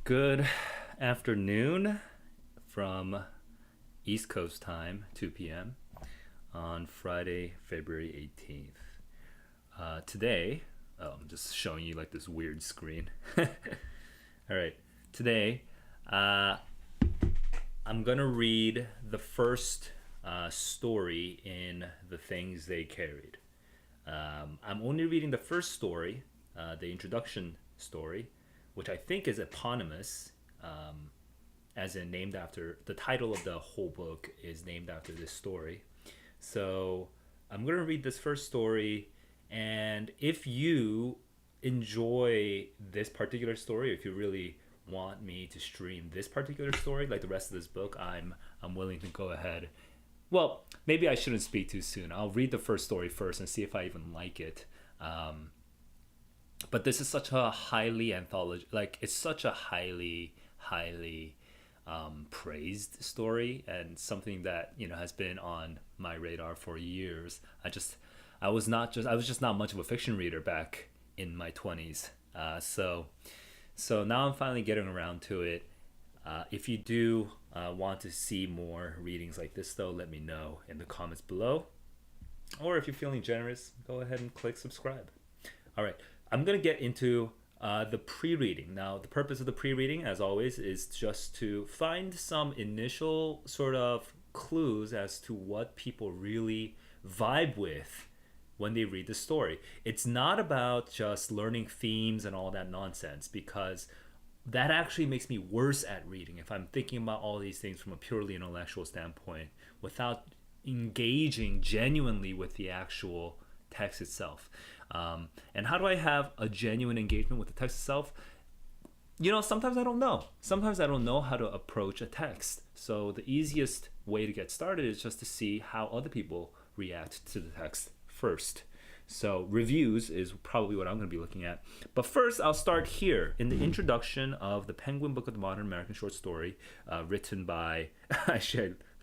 Good afternoon from East Coast time, 2 p.m. on Friday, February 18th. Today, I'm just showing you like this weird screen. All right, today, I'm gonna read the first story in The Things They Carried. I'm only reading the first story, the introduction story, which I think is eponymous, as in named after the title of the whole book is named after this story. So I'm going to read this first story, and if you enjoy this particular story, if you really want me to stream this particular story like the rest of this book, I'm willing to go ahead. Well, maybe I shouldn't speak too soon. I'll read the first story first and see if I even like it. But this is such a highly anthology, like it's such a highly praised story, and something that has been on my radar for years. I was just not much of a fiction reader back in my 20s. So now I'm finally getting around to it. If you do want to see more readings like this, though, let me know in the comments below. Or if you're feeling generous, go ahead and click subscribe. All right, I'm going to get into the pre-reading. Now, the purpose of the pre-reading, as always, is just to find some initial sort of clues as to what people really vibe with when they read the story. It's not about just learning themes and all that nonsense, because that actually makes me worse at reading if I'm thinking about all these things from a purely intellectual standpoint without engaging genuinely with the actual text itself. And how do I have a genuine engagement with the text itself? Sometimes I don't know. Sometimes I don't know how to approach a text. So the easiest way to get started is just to see how other people react to the text first. So reviews is probably what I'm going to be looking at. But first, I'll start here in the introduction of the Penguin Book of the Modern American Short Story, written by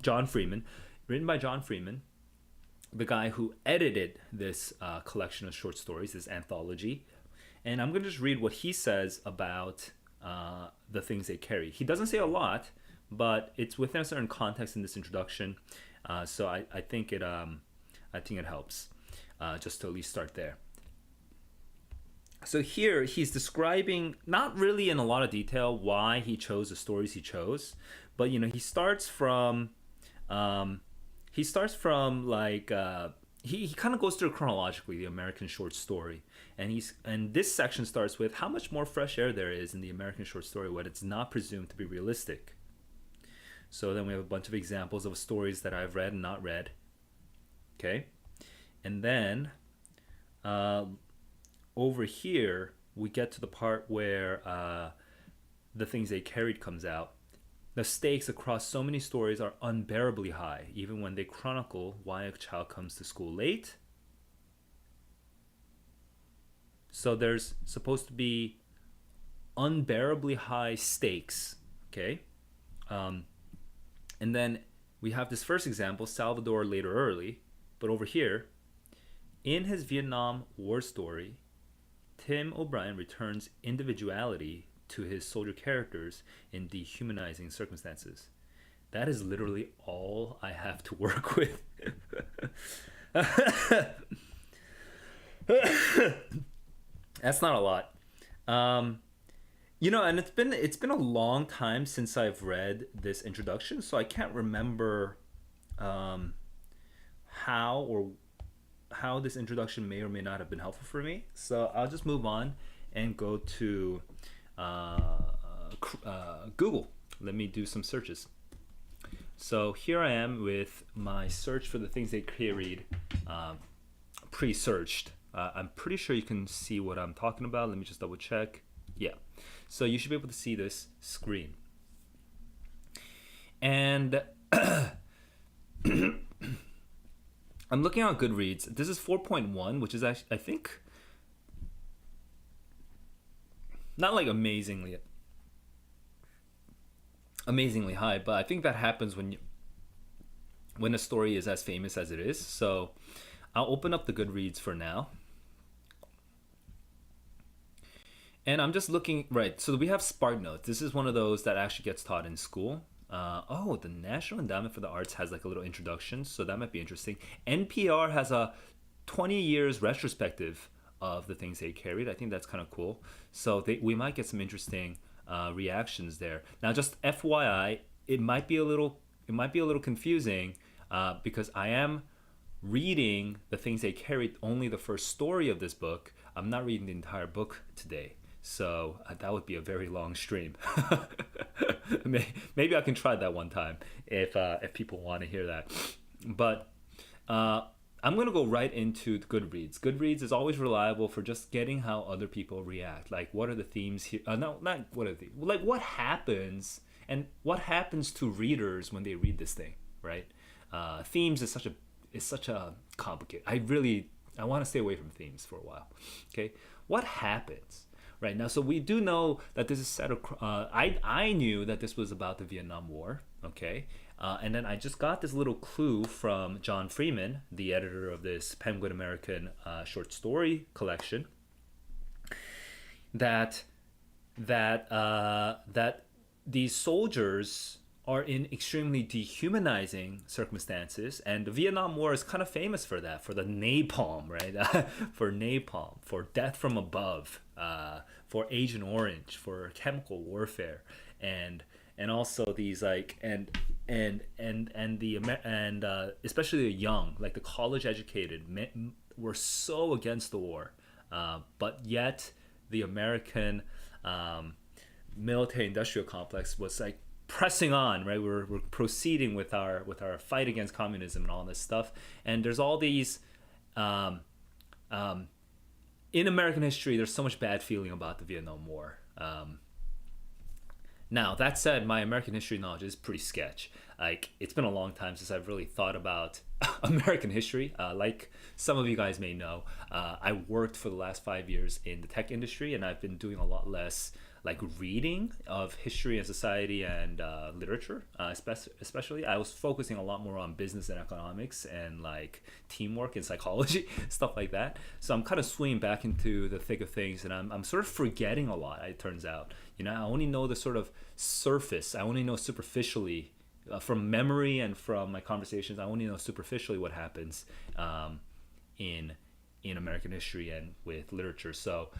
John Freeman. Written by John Freeman, the guy who edited this collection of short stories, this anthology. And I'm going to just read what he says about the things they carry. He doesn't say a lot, but it's within a certain context in this introduction. So I think it helps just to at least start there. So here he's describing, not really in a lot of detail, why he chose the stories he chose, but he starts from like he kind of goes through chronologically the American short story, and this section starts with how much more fresh air there is in the American short story when it's not presumed to be realistic. So then we have a bunch of examples of stories that I've read and not read. Okay, and then over here we get to the part where the things they carried comes out. The stakes across so many stories are unbearably high, even when they chronicle why a child comes to school late. So there's supposed to be unbearably high stakes, okay? And then we have this first example, Salvador later early, but over here, in his Vietnam War story, Tim O'Brien returns individuality to his soldier characters in dehumanizing circumstances. That is literally all I have to work with. That's not a lot. And it's been a long time since I've read this introduction, so I can't remember how this introduction may or may not have been helpful for me. So I'll just move on and go to Google. Let me do some searches. So here I am with my search for the things they carried pre-searched. I'm pretty sure you can see what I'm talking about. Let me just double check. Yeah. So you should be able to see this screen. And I'm looking at Goodreads. This is 4.1, which is actually, I think, not like amazingly high, but I think that happens when a story is as famous as it is. So I'll open up the Goodreads for now. And I'm just looking, right. So we have Spark Notes. This is one of those that actually gets taught in school. Oh, the National Endowment for the Arts has like a little introduction, so that might be interesting. NPR has a 20 years retrospective of the things they carried. I think that's kind of cool. So we might get some interesting reactions there. Now, just FYI, it might be a little confusing because I am reading the things they carried only the first story of this book. I'm not reading the entire book today. So that would be a very long stream. Maybe I can try that one time if people want to hear that. But uh, I'm gonna go right into Goodreads. Goodreads is always reliable for just getting how other people react. Like, what are the themes here? No, not what are the like. What happens and what happens to readers when they read this thing, right? Themes is such a complicated. I want to stay away from themes for a while. Okay, what happens? Right now, so we do know that this is set. I knew that this was about the Vietnam War. Okay, and then I just got this little clue from John Freeman, the editor of this Penguin American short story collection, that that these soldiers are in extremely dehumanizing circumstances, and the Vietnam War is kind of famous for that, for the napalm, right? For napalm, for death from above, for Agent Orange, for chemical warfare, and also these like and especially the young, like the college educated, were so against the war, but yet the American military industrial complex was like pressing on, right? We're proceeding with our fight against communism and all this stuff. And there's all these in American history, there's so much bad feeling about the Vietnam War. Now, that said, my American history knowledge is pretty sketch. Like, it's been a long time since I've really thought about American history. Like some of you guys may know, I worked for the last 5 years in the tech industry, and I've been doing a lot less like reading of history and society and literature, especially. I was focusing a lot more on business and economics and like teamwork and psychology, stuff like that. So I'm kind of swinging back into the thick of things, and I'm sort of forgetting a lot, it turns out. You know, I only know the sort of surface. I only know superficially from memory and from my conversations. I only know superficially what happens in American history and with literature. So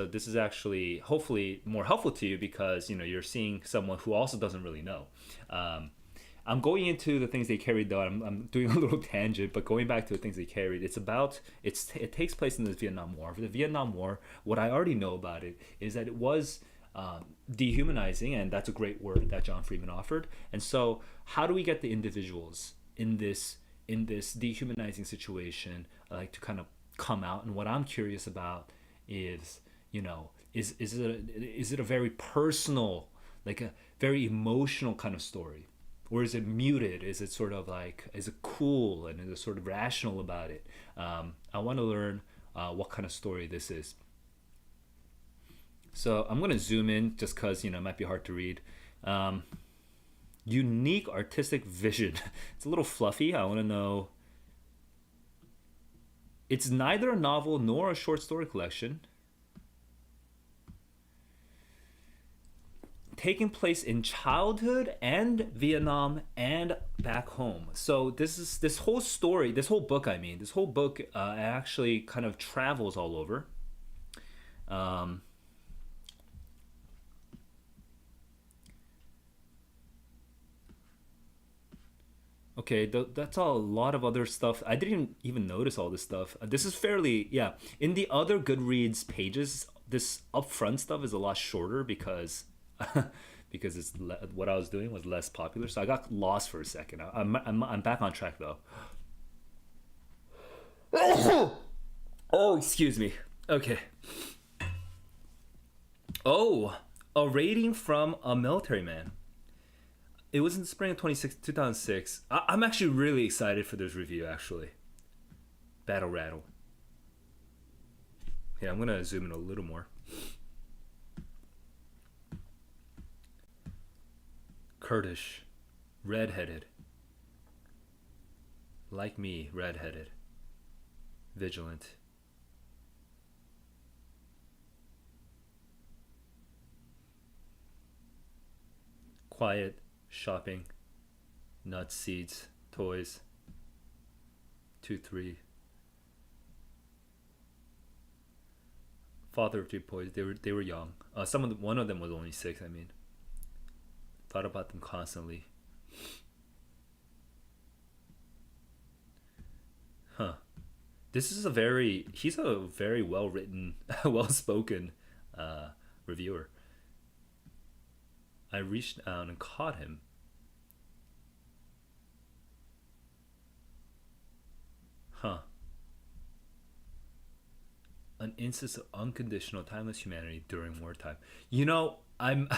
this is actually hopefully more helpful to you because you're seeing someone who also doesn't really know. I'm going into the things they carried though. I'm doing a little tangent, but going back to the things they carried, it takes place in the Vietnam War. For the Vietnam War, what I already know about it is that it was dehumanizing, and that's a great word that John Freeman offered. And so, how do we get the individuals in this dehumanizing situation, like to kind of come out? And what I'm curious about is, is it a very personal, like a very emotional kind of story, or is it muted? Is it sort of like, is it cool and is it sort of rational about it? I want to learn what kind of story this is. So I'm going to zoom in just because, it might be hard to read. Unique artistic vision. It's a little fluffy. I want to know. It's neither a novel nor a short story collection. Taking place in childhood and Vietnam and back home. So this whole book actually kind of travels all over. Okay, that's a lot of other stuff. I didn't even notice all this stuff. This is fairly, yeah. In the other Goodreads pages, this upfront stuff is a lot shorter because what I was doing was less popular. So I got lost for a second. I'm back on track though. Oh, excuse me. Okay. Oh, a rating from a military man. It was in the spring of 2006. I'm actually really excited for this review, actually. Battle Rattle. Yeah, I'm going to zoom in a little more. Kurdish. Redheaded. Like me, redheaded. Vigilant. quiet, shopping, nuts, seeds, toys. 2, 3. Father of 3 boys. They were young. One of them was only 6. I mean, thought about them constantly. Huh. He's a very well written, well spoken reviewer. I reached out and caught him. Huh. An instance of unconditional, timeless humanity during wartime. I'm.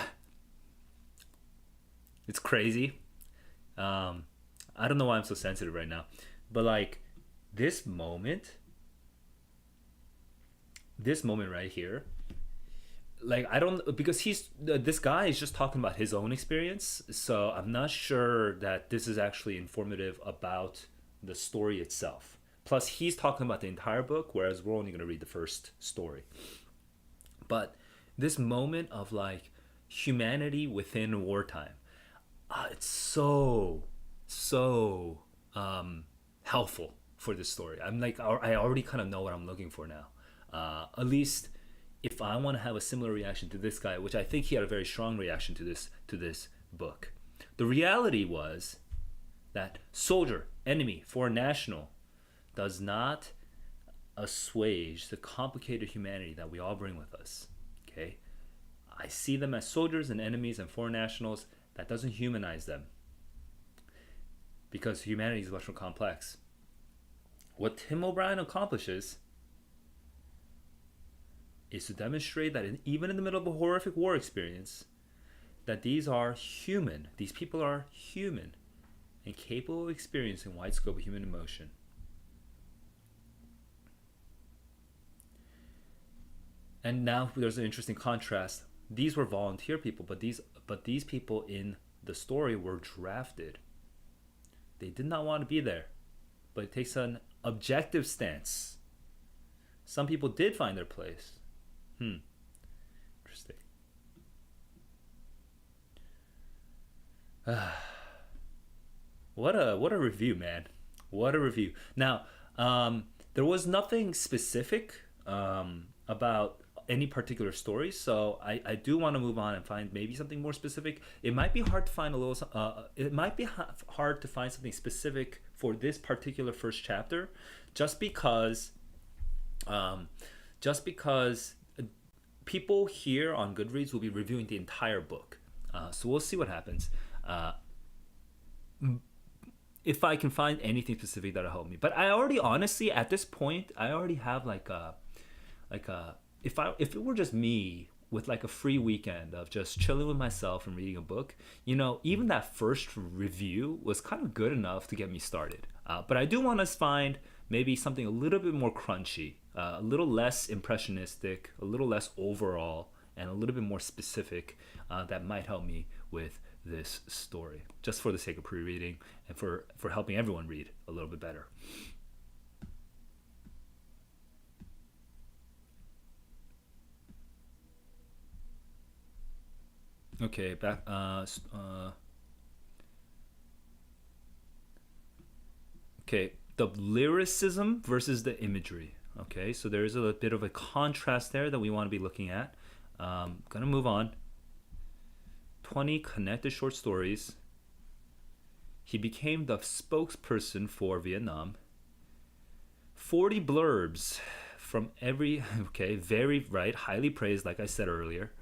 It's crazy. I don't know why I'm so sensitive right now, but like this moment right here, like I don't, because this guy is just talking about his own experience, so I'm not sure that this is actually informative about the story itself. Plus he's talking about the entire book, whereas we're only going to read the first story. But this moment of like humanity within wartime, it's so helpful for this story. I'm like, I already kind of know what I'm looking for now. At least if I want to have a similar reaction to this guy, which I think he had a very strong reaction to this book. The reality was that soldier, enemy, foreign national does not assuage the complicated humanity that we all bring with us. Okay? I see them as soldiers and enemies and foreign nationals. That doesn't humanize them, because humanity is much more complex. What Tim O'Brien accomplishes is to demonstrate that even in the middle of a horrific war experience, that these people are human and capable of experiencing wide scope of human emotion. And now there's an interesting contrast. These were volunteer people, but these people in the story were drafted. They did not want to be there, but it takes an objective stance. Some people did find their place. Interesting. What a review, man. What a review. Now, there was nothing specific about any particular story, so I do want to move on and find maybe something more specific. It might be hard to find hard to find something specific for this particular first chapter, just because people here on Goodreads will be reviewing the entire book. So we'll see what happens. If I can find anything specific that'll help me. But I already, honestly, at this point, I already have if it were just me with like a free weekend of just chilling with myself and reading a book, even that first review was kind of good enough to get me started. But I do want to find maybe something a little bit more crunchy, a little less impressionistic, a little less overall, and a little bit more specific that might help me with this story, just for the sake of pre-reading and for helping everyone read a little bit better. Okay, back. Okay, the lyricism versus the imagery. Okay, so there is a bit of a contrast there that we want to be looking at. Gonna move on. 20 connected short stories. He became the spokesperson for Vietnam. 40 blurbs from every. Okay, very right, highly praised, like I said earlier.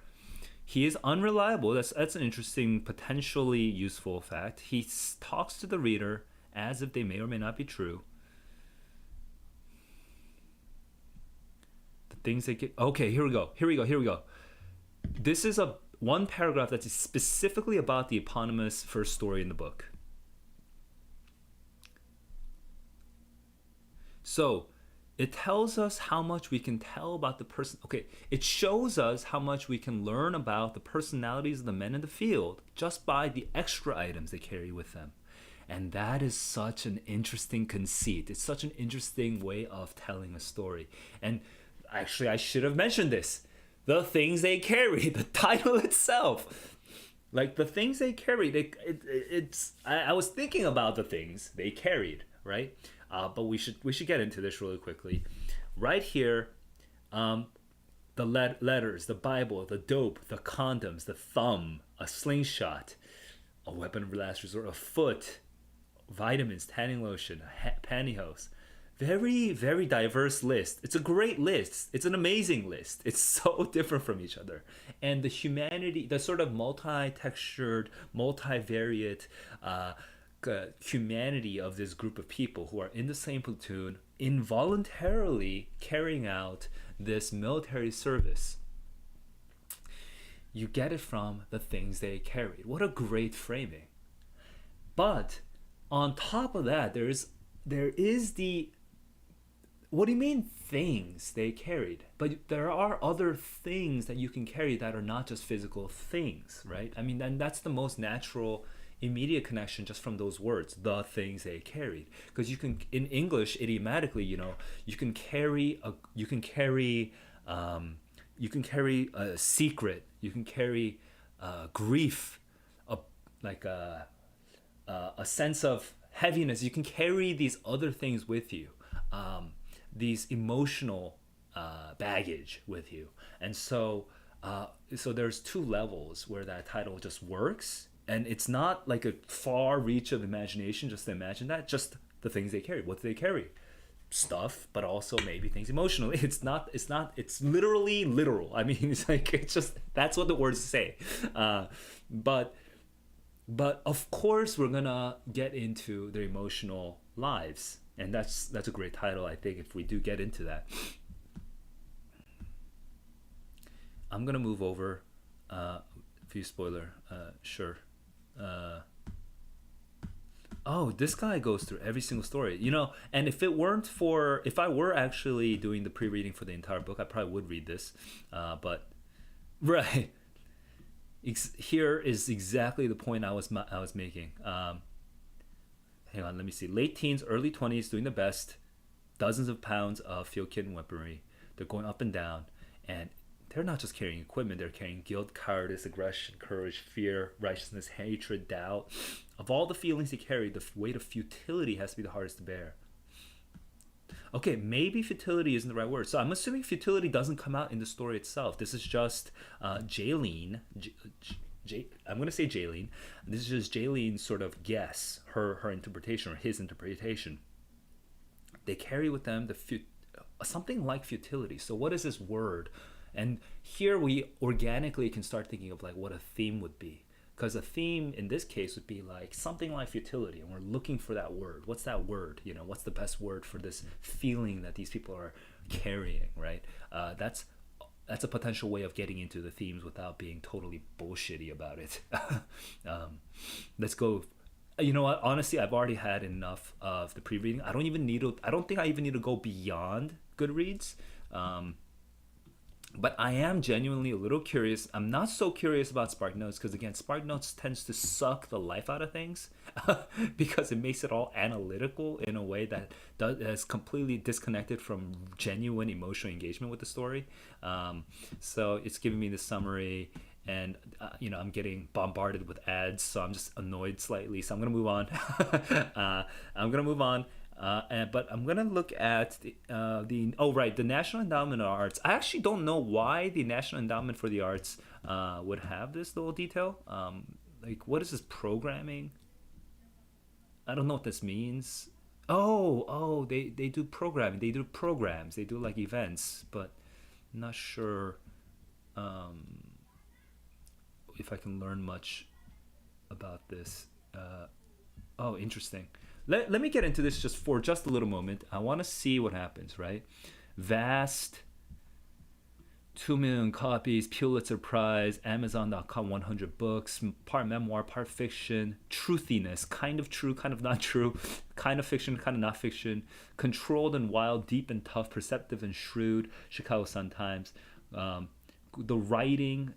He is unreliable. That's an interesting, potentially useful fact. He talks to the reader as if they may or may not be true. The things they get. Okay, here we go. This is one paragraph that's specifically about the eponymous first story in the book. So, it tells us how much we can tell about the person. Okay, it shows us how much we can learn about the personalities of the men in the field just by the extra items they carry with them. And that is such an interesting conceit. It's such an interesting way of telling a story. And actually, I should have mentioned this. The things they carry, the title itself. Like the things they carried, I was thinking about the things they carried, right? But we should get into this really quickly. Right here, um, the letters, the Bible, the dope, the condoms, the thumb, a slingshot, a weapon of last resort, a foot, vitamins, tanning lotion, pantyhose. Very, very diverse list. It's a great list. It's an amazing list. It's so different from each other. And the humanity, the sort of multi textured, multivariate humanity of this group of people who are in the same platoon, involuntarily carrying out this military service. You get it from the things they carried. What a great framing. But on top of that, there is the, what do you mean things they carried? But there are other things that you can carry that are not just physical things, right? I mean, and that's the most natural immediate connection just from those words, the things they carried. Because you can, in English, idiomatically, you can carry a secret, you can carry grief, a like a sense of heaviness. You can carry these other things with you, these emotional baggage with you. And so there's two levels where that title just works, and it's not like a far reach of imagination just to imagine that. Just the things they carry. What do they carry? Stuff, but also maybe things emotionally. It's literally literal. I mean, it's like, it's just, that's what the words say. But of course we're gonna get into their emotional lives, and that's a great title, I think, if we do get into that. I'm gonna move over few spoiler, sure. Oh, this guy goes through every single story, and if I were actually doing the pre-reading for the entire book, I probably would read this, but right. Here is exactly the point I was making. Hang on, let me see. Late teens, early 20s, doing the best. Dozens of pounds of field kit and weaponry. They're going up and down, and they're not just carrying equipment. They're carrying guilt, cowardice, aggression, courage, fear, righteousness, hatred, doubt. Of all the feelings they carry, the weight of futility has to be the hardest to bear. Okay, maybe futility isn't the right word. So I'm assuming futility doesn't come out in the story itself. This is just Jaylene. I'm going to say Jaylene. This is just Jaylene's sort of guess, her interpretation or his interpretation. They carry with them something like futility. So what is this word? And here we organically can start thinking of like what a theme would be. Because a theme in this case would be like something like futility, and we're looking for that word. What's that word? What's the best word for this feeling that these people are carrying, right? That's a potential way of getting into the themes without being totally bullshitty about it. Let's go. You know what? Honestly, I've already had enough of the pre-reading. I don't think I even need to go beyond Goodreads. But I am genuinely a little curious. I'm not so curious about SparkNotes because, again, SparkNotes tends to suck the life out of things because it makes it all analytical in a way that is completely disconnected from genuine emotional engagement with the story. So it's giving me the summary, and I'm getting bombarded with ads, so I'm just annoyed slightly. So I'm gonna move on. But I'm gonna look at the National Endowment of Arts. I actually don't know why the National Endowment for the Arts would have this little detail. Like, what is this programming? I don't know what this means. They do programming. They do programs. They do like events, but I'm not sure if I can learn much about this. Interesting. Let me get into this for just a little moment. I want to see what happens, right? Vast, 2 million copies, Pulitzer Prize, Amazon.com, 100 books, part memoir, part fiction, truthiness, kind of true, kind of not true, kind of fiction, kind of not fiction, controlled and wild, deep and tough, perceptive and shrewd, Chicago Sun-Times. The writing,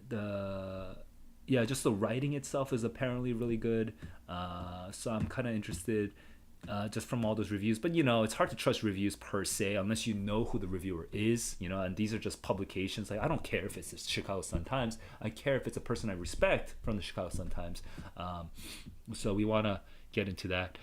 just the writing itself is apparently really good. So I'm kind of interested. just from all those reviews. But it's hard to trust reviews per se unless you know who the reviewer is. And these are just publications. Like, I don't care if it's the Chicago Sun-Times. I care if it's a person I respect from the Chicago Sun-Times. So we want to get into that.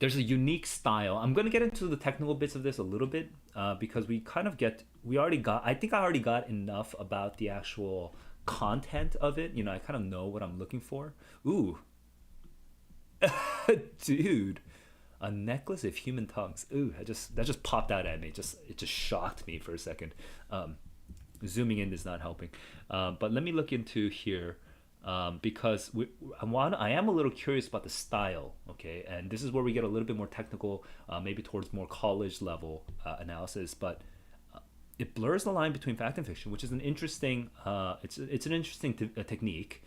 There's a unique style. I'm going to get into the technical bits of this a little bit because I think I already got enough about the actual content of it. I kind of know what I'm looking for. Ooh. Dude, a necklace of human tongues. Ooh, that just popped out at me. It just shocked me for a second. Zooming in is not helping. But let me look into here. Because I am a little curious about the style, okay? And this is where we get a little bit more technical, maybe towards more college level analysis. But it blurs the line between fact and fiction, which is an interesting. It's an interesting technique.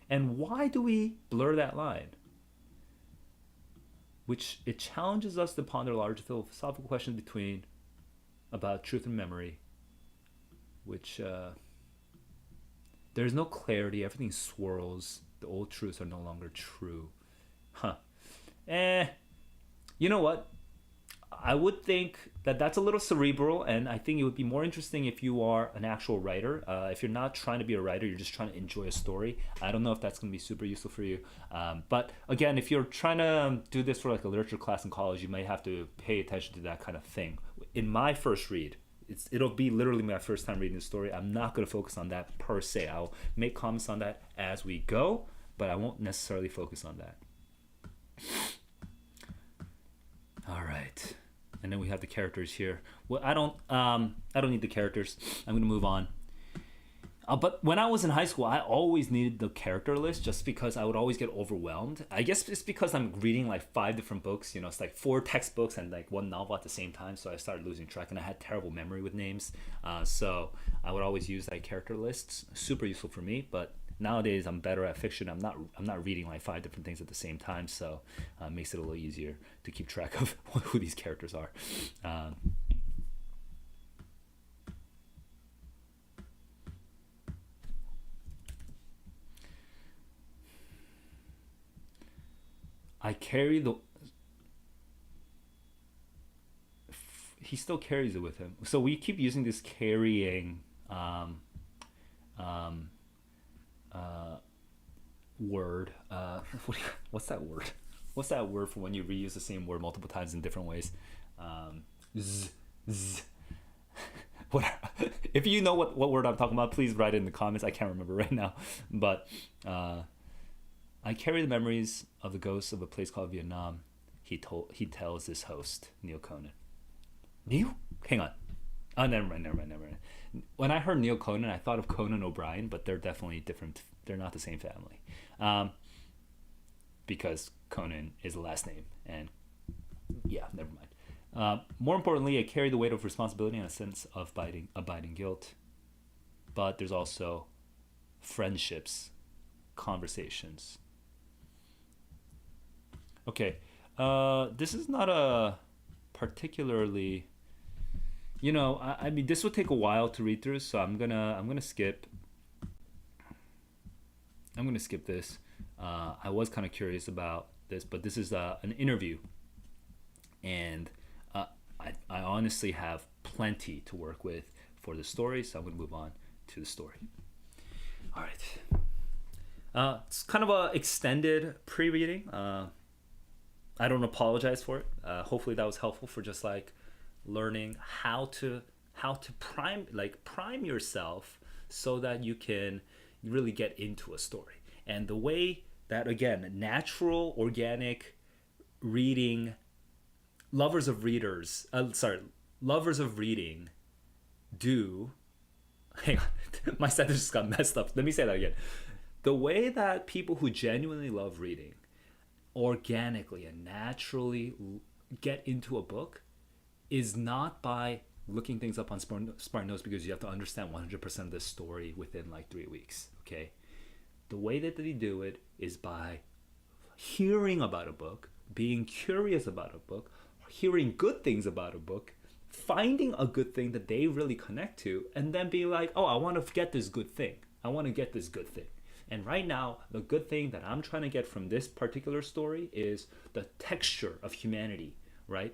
And why do we blur that line? Which it challenges us to ponder large philosophical questions about truth and memory, which. There's no clarity. Everything swirls. The old truths are no longer true. You know what? I would think that that's a little cerebral, and I think it would be more interesting if you are an actual writer. If you're not trying to be a writer, you're just trying to enjoy a story. I don't know if that's going to be super useful for you. But again, if you're trying to do this for like a literature class in college, you might have to pay attention to that kind of thing. In my first read, it'll be literally my first time reading the story. I'm not going to focus on that per se. I'll make comments on that as we go, but I won't necessarily focus on that. All right, and then we have the characters here. Well, I don't need the characters. I'm going to move on. But when I was in high school, I always needed the character list just because I would always get overwhelmed. I guess it's because I'm reading like 5 different books. It's like 4 textbooks and like 1 novel at the same time. So I started losing track, and I had terrible memory with names. So I would always use like character lists. Super useful for me. But nowadays I'm better at fiction. I'm not reading like 5 different things at the same time. So it makes it a little easier to keep track of who these characters are. He still carries it with him. So we keep using this carrying word. What's that word? What's that word for when you reuse the same word multiple times in different ways? What? If you know what word I'm talking about, please write it in the comments. I can't remember right now. But I carry the memories of the ghosts of a place called Vietnam. He tells this host, Neil Conan. Neil? Hang on. Oh, never mind. When I heard Neil Conan, I thought of Conan O'Brien, but they're definitely different. They're not the same family. Because Conan is the last name. And yeah, never mind. More importantly, I carry the weight of responsibility and a sense of abiding guilt. But there's also friendships, conversations. Okay, this is not a particularly, I mean, this would take a while to read through, so I'm gonna skip this. I was kind of curious about this, but this is an interview, and I honestly have plenty to work with for the story, so I'm gonna move on to the story. All right. It's kind of a extended pre-reading. I don't apologize for it. Hopefully that was helpful for just like learning how to prime yourself so that you can really get into a story. And the way that, again, natural, organic reading, lovers of reading do. Hang on, my sentence just got messed up. Let me say that again. The way that people who genuinely love reading organically and naturally get into a book is not by looking things up on Smart Notes, because you have to understand 100% of the story within like 3 weeks, okay? The way that they do it is by hearing about a book, being curious about a book, hearing good things about a book, finding a good thing that they really connect to, and then being like, oh, I want to get this good thing. And right now, the good thing that I'm trying to get from this particular story is the texture of humanity, right?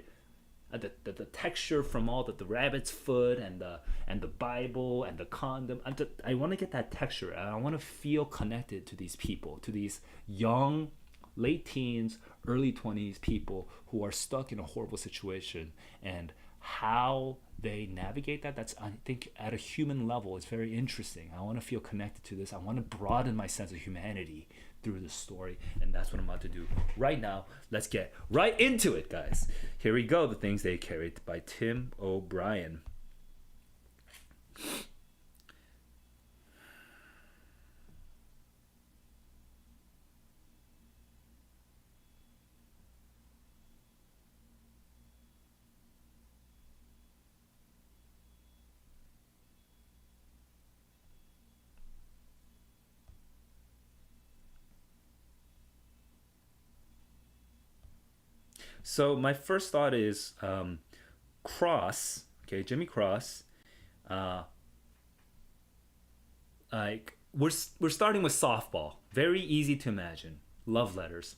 The texture from all the rabbit's foot and the Bible and the condom. I want to get that texture, and I want to feel connected to these people, to these young, late teens, early 20s people who are stuck in a horrible situation, and how they navigate that. That's, I think, at a human level, it's very interesting. I want to feel connected to this. I want to broaden my sense of humanity through the story, and that's what I'm about to do right now. Let's get right into it, guys. Here we go. The Things They Carried by Tim O'Brien. So my first thought is Cross, okay, Jimmy Cross. Uh, like we're starting with softball, very easy to imagine. Love letters,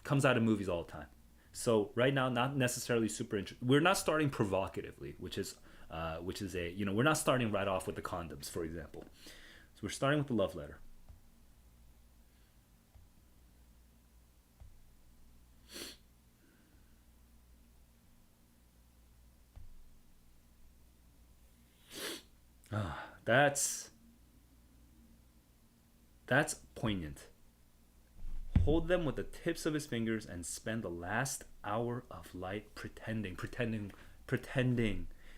comes out of movies all the time. So right now, not necessarily super interesting. We're not starting provocatively, which is a we're not starting right off with the condoms, for example. So we're starting with the love letter. That's that's poignant. Hold them with the tips of his fingers and spend the last hour of light pretending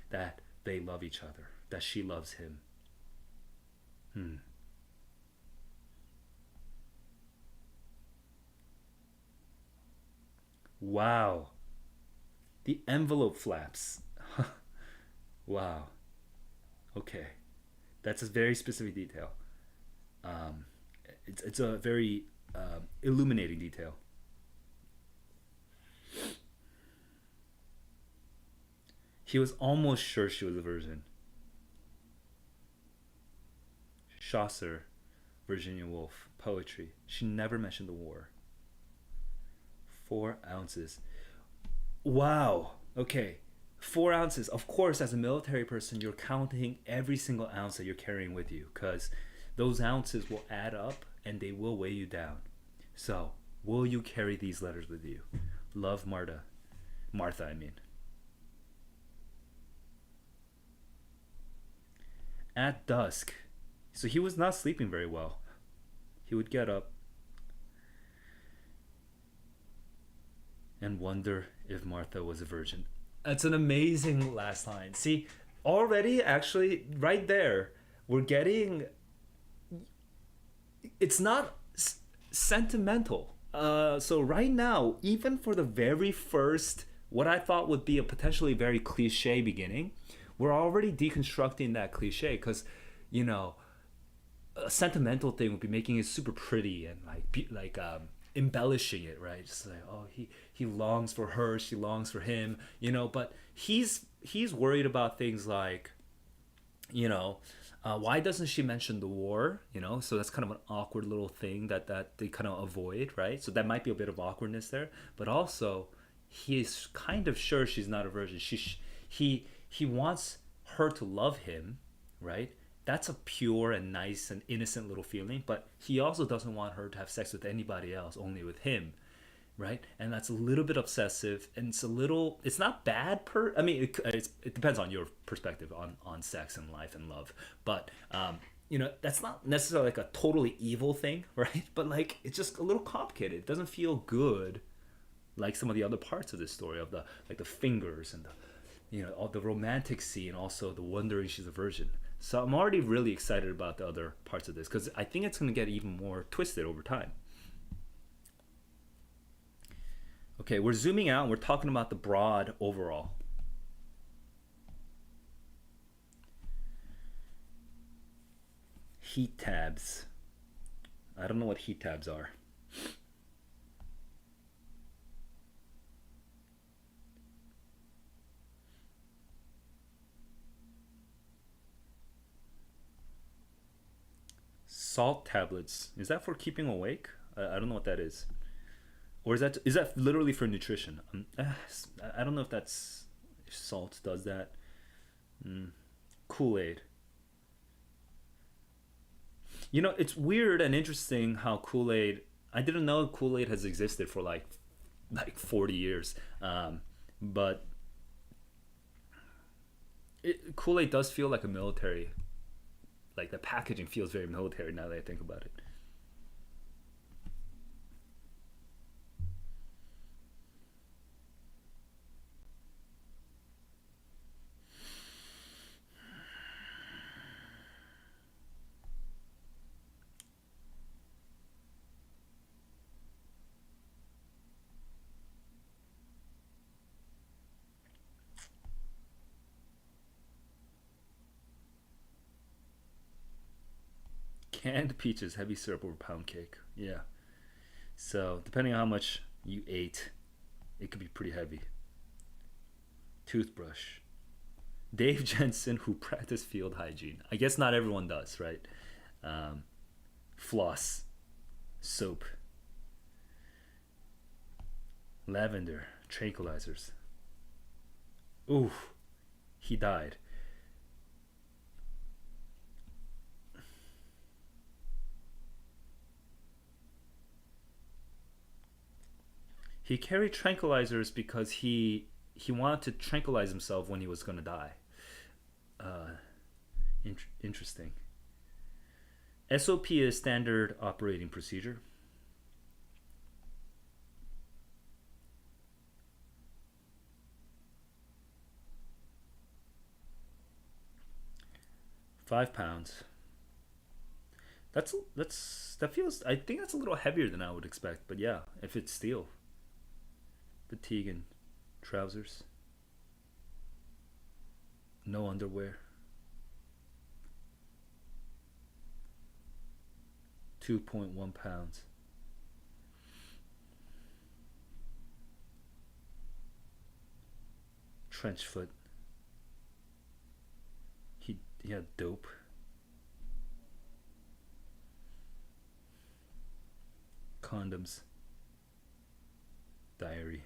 that they love each other, that she loves him. Hmm. Wow. The envelope flaps. Wow. Okay. That's a very specific detail. Um, it's a very illuminating detail. He was almost sure she was a virgin. Chaucer, Virginia Woolf, poetry. She never mentioned the war. 4 ounces. Wow. Okay. 4 ounces. Of course, as a military person, you're counting every single ounce that you're carrying with you because those ounces will add up and they will weigh you down. So, will you carry these letters with you? Love, Marta. Martha, I mean. At dusk. So he was not sleeping very well. He would get up and wonder if Martha was a virgin. That's an amazing last line. See, already, actually, right there, we're getting. It's not sentimental. So, right now, even for the very first, what I thought would be a potentially very cliche beginning, we're already deconstructing that cliche because, you know, a sentimental thing would be making it super pretty and embellishing it, right? Just like, oh, he longs for her, she longs for him, but he's worried about things like, why doesn't she mention the war? So that's kind of an awkward little thing that they kind of avoid, right? So that might be a bit of awkwardness there, but also he's kind of sure she's not a virgin. He wants her to love him, right? That's a pure and nice and innocent little feeling, but he also doesn't want her to have sex with anybody else, only with him, right? And that's a little bit obsessive, and it's not bad I mean, it depends on your perspective on sex and life and love, but that's not necessarily like a totally evil thing, right? But like, it's just a little complicated. It doesn't feel good like some of the other parts of this story, of the fingers and the all the romantic scene, also the wondering she's a virgin. So I'm already really excited about the other parts of this because I think it's going to get even more twisted over time. Okay, we're zooming out and we're talking about the broad overall. Heat tabs. I don't know what heat tabs are. Salt tablets. Is that for keeping awake? I don't know what that is. Or is that literally for nutrition? I don't know if that's if salt does that. Kool-Aid. You know, it's weird and interesting how Kool-Aid. I didn't know Kool-Aid has existed for like 40 years. But Kool-Aid does feel like a military. Like the packaging feels very military now that I think about it. Canned peaches, heavy syrup over pound cake. Yeah. So depending on how much you ate, it could be pretty heavy. Toothbrush. Dave Jensen, who practiced field hygiene. I guess not everyone does, right? Um, Floss. Soap. Lavender. Tranquilizers. Ooh, he died. He carried tranquilizers because he wanted to tranquilize himself when he was gonna die. Uh, Interesting. SOP is standard operating procedure. 5 pounds. That feels. I think that's a little heavier than I would expect. But yeah, if it's steel, fatigue and trousers, no underwear. 2.1 pounds. Trench foot. He had dope. Condoms. Diary.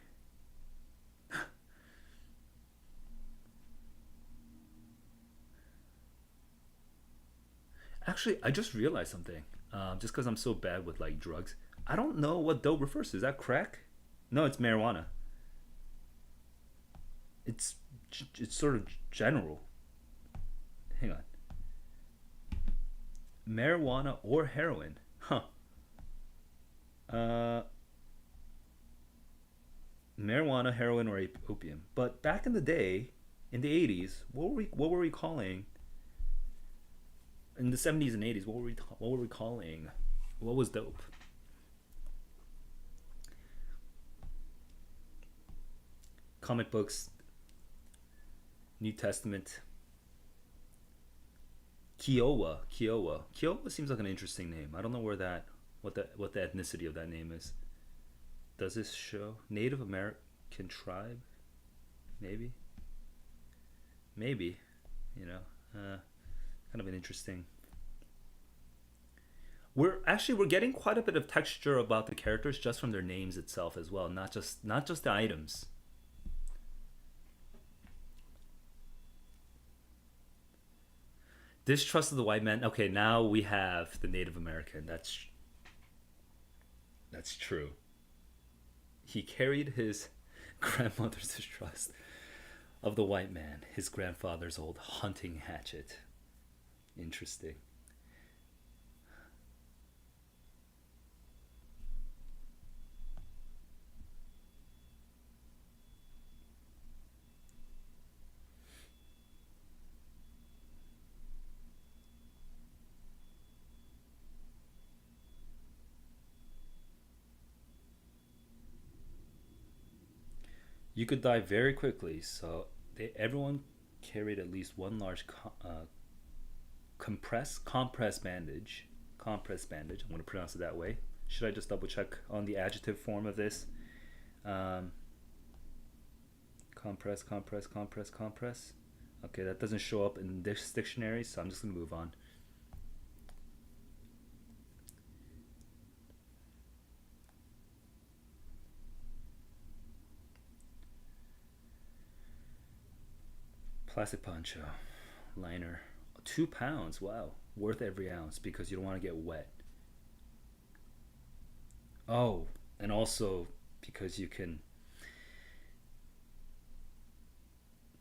Actually, I just realized something. Just because I'm so bad with like drugs, I don't know what dope refers to. Is that crack? No, it's marijuana. It's it's sort of general. Hang on, marijuana or heroin? Huh? Uh, Marijuana, heroin, or opium. But back in the day, in the 80s, what were we calling? In the 70s and 80s, what were we calling? What was dope? Comic books, New Testament. Kiowa seems like an interesting name. I don't know what the ethnicity of that name is. Does this show Native American tribe? Maybe, maybe. You know, kind of an interesting. We're getting quite a bit of texture about the characters just from their names itself as well, not just the items. Distrust of the white man. Okay, now we have the Native American. That's true. He carried his grandmother's distrust of the white man, his grandfather's old hunting hatchet. Interesting. You could die very quickly, so everyone carried at least one large compressed bandage. Compressed bandage. I'm going to pronounce it that way. Should I just double check on the adjective form of this? Um, compress. Okay, that doesn't show up in this dictionary, so I'm just going to move on. Plastic poncho, liner, 2 pounds. Wow, worth every ounce because you don't want to get wet. Oh, and also because you can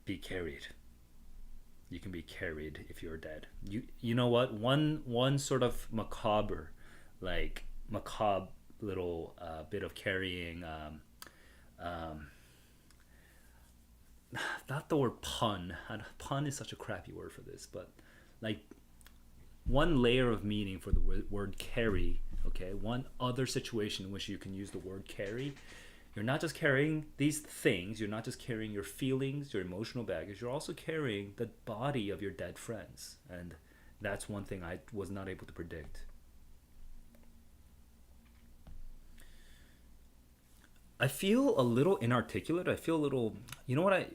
be carried. You can be carried if you're dead. You know what? One sort of macabre, like macabre little bit of carrying. Um, Not the word pun. Pun is such a crappy word for this, but like one layer of meaning for the word carry. Okay, one other situation in which you can use the word carry. You're not just carrying these things. You're not just carrying your feelings, your emotional baggage. You're also carrying the body of your dead friends, and that's one thing I was not able to predict. I feel a little inarticulate. I feel a little, you know what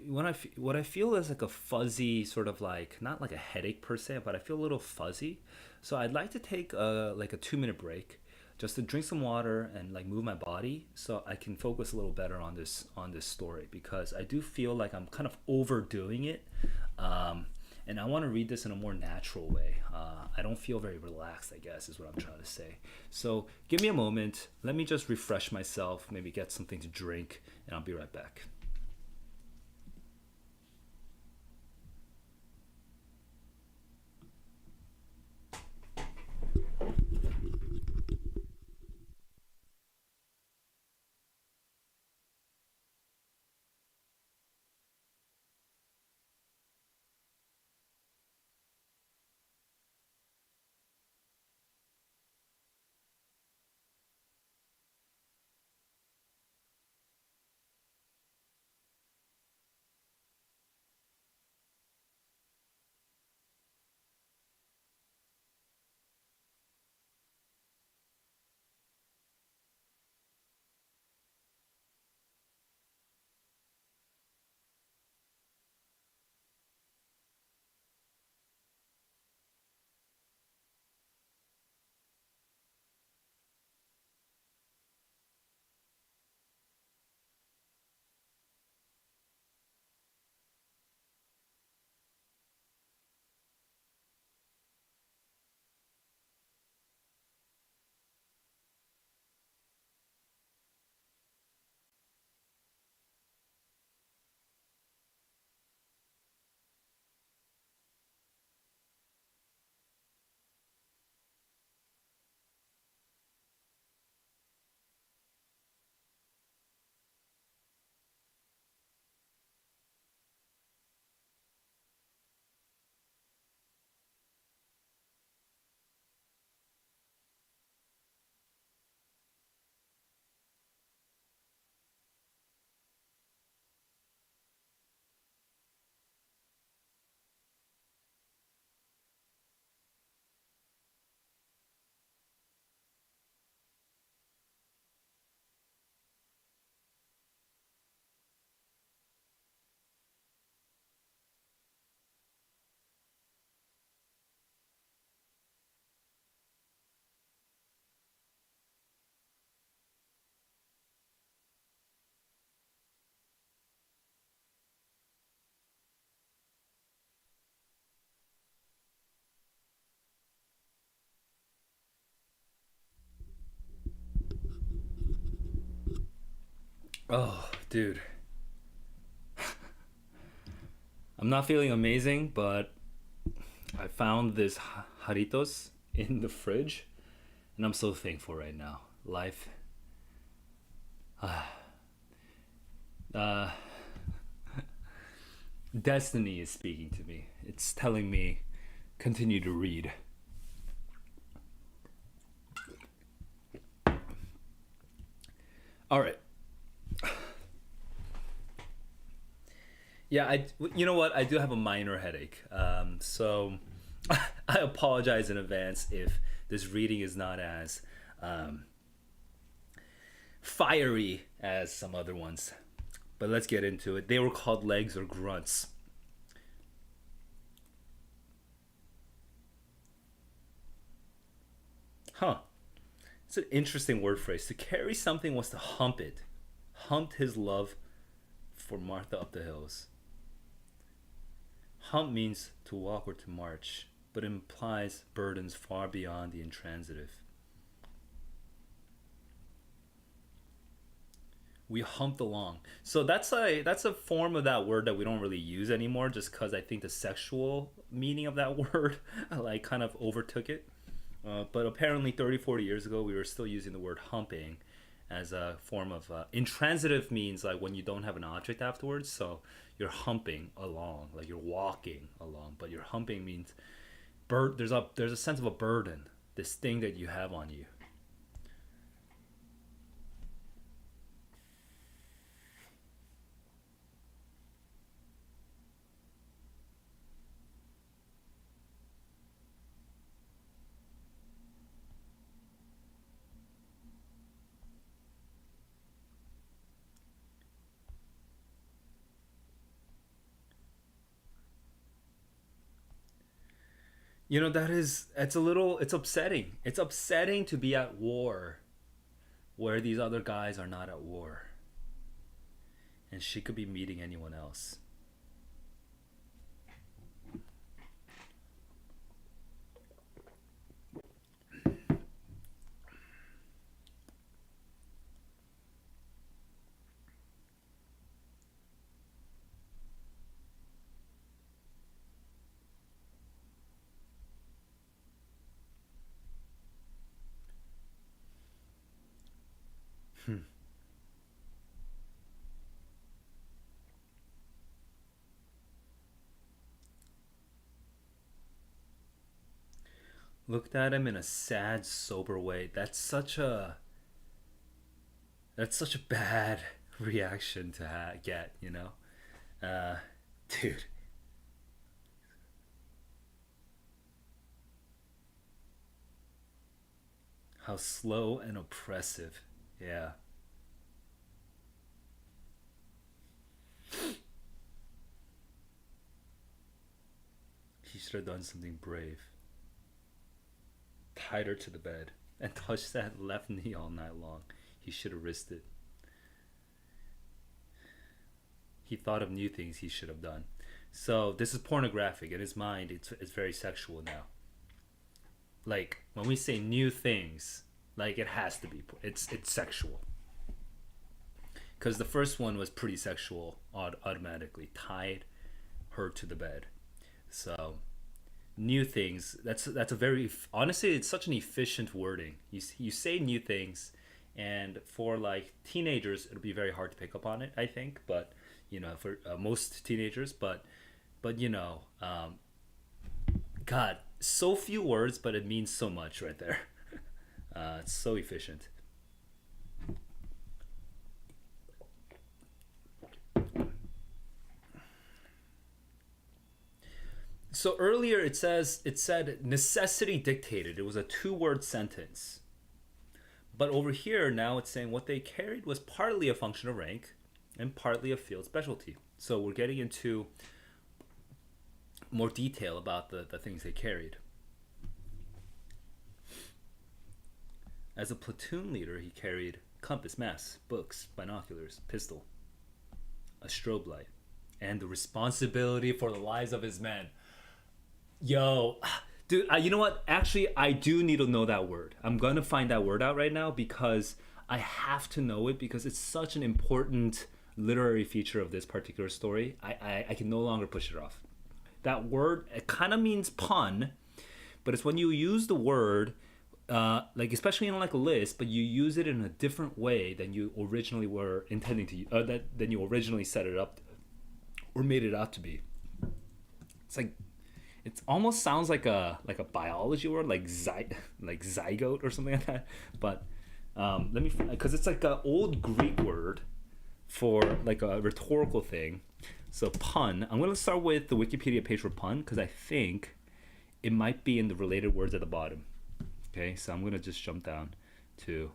what I feel is like a fuzzy sort of like not like a headache per se, but I feel a little fuzzy. So I'd like to take a 2 minute break, just to drink some water and like move my body, so I can focus a little better on this story because I do feel like I'm kind of overdoing it. Um, and I want to read this in a more natural way. I don't feel very relaxed, I guess, is what I'm trying to say. So give me a moment. Let me just refresh myself, maybe get something to drink, and I'll be right back. Oh, dude, I'm not feeling amazing, but I found this Haritos in the fridge, and I'm so thankful right now. Life, uh, destiny is speaking to me. It's telling me continue to read. All right. Yeah, you know what? I do have a minor headache. So I apologize in advance if this reading is not as um, fiery as some other ones. But let's get into it. They were called legs or grunts. Huh. It's an interesting word phrase. To carry something was to hump it. Humped his love for Martha up the hills. Hump means to walk or to march, but implies burdens far beyond the intransitive. We humped along. So that's a form of that word that we don't really use anymore, just because I think the sexual meaning of that word like kind of overtook it. But apparently 30, 40 years ago, we were still using the word humping as a form of intransitive means like when you don't have an object afterwards. So you're humping along, like you're walking along, but you're humping means there's a sense of a burden, this thing that you have on you. It's upsetting. It's upsetting to be at war where these other guys are not at war. And she could be meeting anyone else. Looked at him in a sad, sober way. That's such a bad reaction to get, you know? Uh, dude, how slow and oppressive. Yeah. He should have done something brave. Tied her to the bed and touched that left knee all night long. He should have risked it. He thought of new things he should have done. So this is pornographic. In his mind, it's very sexual now. Like when we say new things, like it has to be. It's sexual. Because the first one was pretty sexual automatically. Tied her to the bed. So new things. That's a very honestly. It's such an efficient wording. You say new things, and for like teenagers, it'll be very hard to pick up on it. I think, but for most teenagers, but God, so few words, but it means so much right there. It's so efficient. So earlier it said necessity dictated. It was a two-word sentence. But over here now it's saying what they carried was partly a function of rank and partly a field specialty. So we're getting into more detail about the things they carried. As a platoon leader, he carried compass, maps, books, binoculars, pistol, a strobe light, and the responsibility for the lives of his men. Yo, dude, you know what? Actually, I do need to know that word. I'm gonna find that word out right now because I have to know it because it's such an important literary feature of this particular story. I can no longer push it off. That word, it kind of means pun, but it's when you use the word, like especially in like a list, but you use it in a different way than you originally were intending to, than you originally set it up or made it out to be. It's like it almost sounds like a biology word, like like zygote or something like that. But let me, because it's like an old Greek word for like a rhetorical thing. So pun. I'm gonna start with the Wikipedia page for pun because I think it might be in the related words at the bottom. Okay, so I'm gonna just jump down to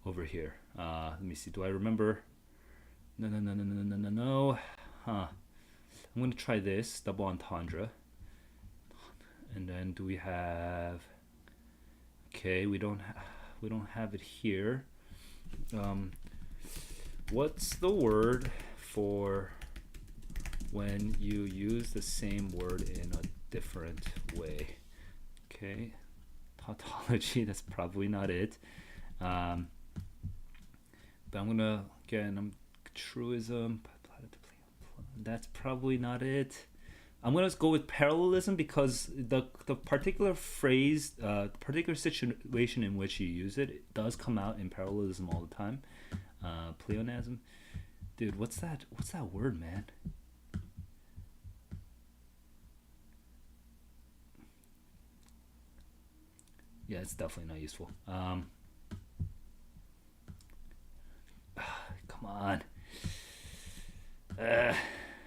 over here. Let me see. Do I remember? No. Huh. I'm gonna try this double entendre. And then do we have? Okay, we don't have it here. What's the word for when you use the same word in a different way. Okay, tautology, that's probably not it. But I'm gonna, again, truism, that's probably not it. I'm gonna go with parallelism because the particular phrase, particular situation in which you use it, it does come out in parallelism all the time. Pleonasm, dude, what's that word, man? Yeah, it's definitely not useful. Come on.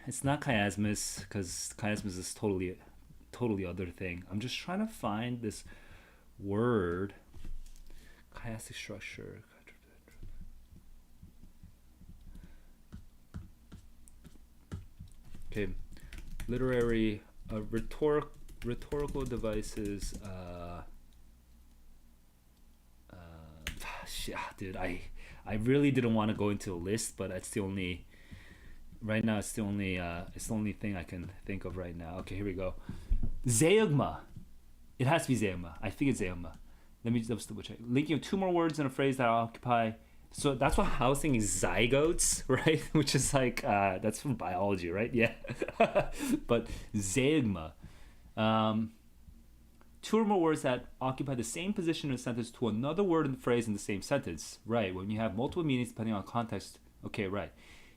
It's not chiasmus, because chiasmus is totally other thing. I'm just trying to find this word. Chiastic structure. Okay, literary, rhetorical devices. Dude, I really didn't want to go into a list, but it's the only. Right now, it's the only thing I can think of right now. Okay, here we go. Zeugma. It has to be zeugma. I think it's zeugma. Let me just double check. Linking two more words in a phrase that occupy. So that's what I was thinking. Zygotes, right? Which is like that's from biology, right? Yeah. But zeugma. Two or more words that occupy the same position in a sentence to another word in the phrase in the same sentence. Right. When you have multiple meanings depending on context. Okay, right.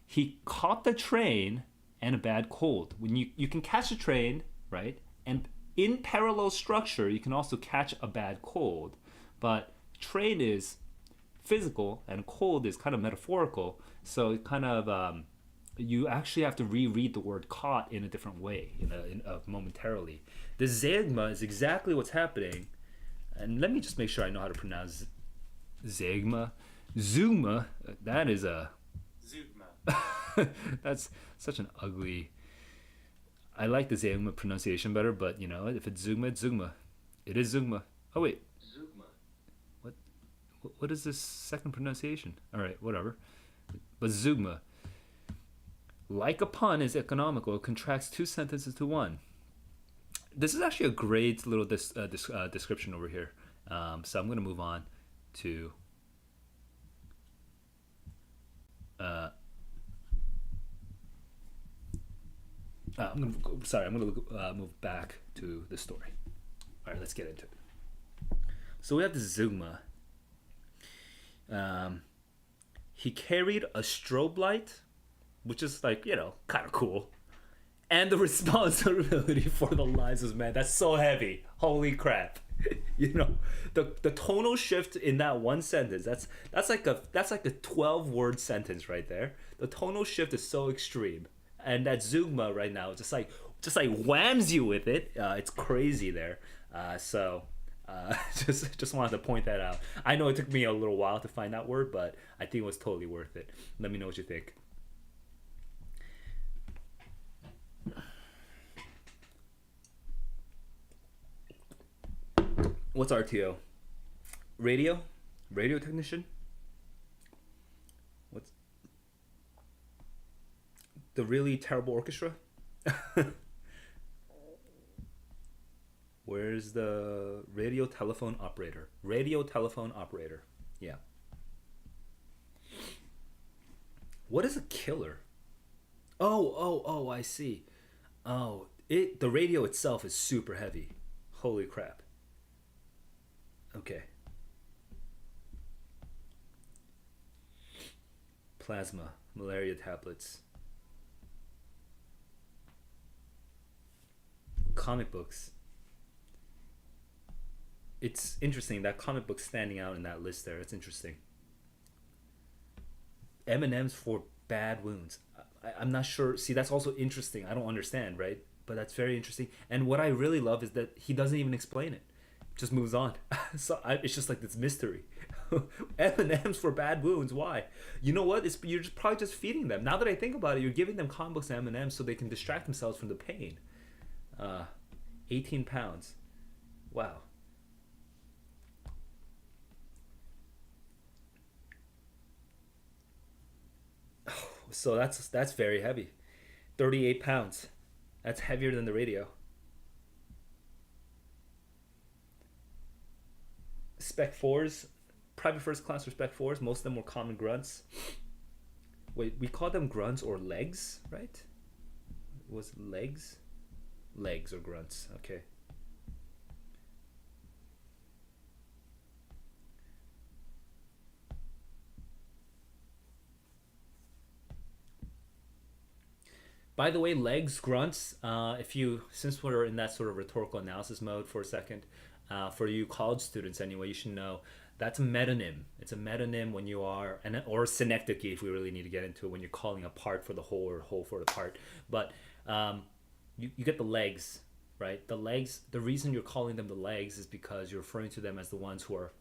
He caught the train and a bad cold. When you can catch a train, right? And in parallel structure, you can also catch a bad cold. But train is physical and cold is kind of metaphorical. So it kind of you actually have to reread the word caught in a different way, momentarily. The zeugma is exactly what's happening. And let me just make sure I know how to pronounce zeugma. Zeugma, that is a... That's such an ugly... I like the zeugma pronunciation better, but if it's zeugma, it's zeugma. It is zeugma. Oh wait. Zeugma. What is this second pronunciation? All right, whatever. But zeugma. Like a pun is economical. It contracts two sentences to one. This is actually a great little description over here. So I'm going to move on to... I'm going to move back to the story. All right, let's get into it. So we have the zeugma. He carried a strobe light, which is like, kind of cool. And the responsibility for the lives of men. That's so heavy. Holy crap. The tonal shift in that one sentence, that's like a 12-word sentence right there. The tonal shift is so extreme. And that zeugma right now just like whams you with it. It's crazy there. Just wanted to point that out. I know it took me a little while to find that word, but I think it was totally worth it. Let me know what you think. What's RTO? Radio technician? What's the really terrible orchestra? Where's the radio telephone operator? Yeah. What is a killer? Oh, I see. Oh, the radio itself is super heavy. Holy crap. Okay. Plasma, malaria tablets. Comic books. It's interesting that comic book standing out in that list there. It's interesting. M&Ms for bad wounds. I'm not sure. See, that's also interesting. I don't understand, right? But that's very interesting. And what I really love is that he doesn't even explain it. Just moves on. It's just like this mystery. M&Ms for bad wounds. Why? You know what? You're probably just feeding them. Now that I think about it, you're giving them comic books and M&Ms so they can distract themselves from the pain. 18 pounds. Wow. So that's very heavy. 38 pounds. That's heavier than the radio. Spec 4s, private first class or Spec 4s, most of them were common grunts. Wait, we call them grunts or legs, right? It was legs? Legs or grunts, okay. By the way, legs, grunts, if you, since we're in that sort of rhetorical analysis mode for a second, for you college students anyway, you should know that's a metonym. It's a metonym when you are, or synecdoche if we really need to get into it, when you're calling a part for the whole or whole for the part. But you get the legs, right? The legs, the reason you're calling them the legs is because you're referring to them as the ones who are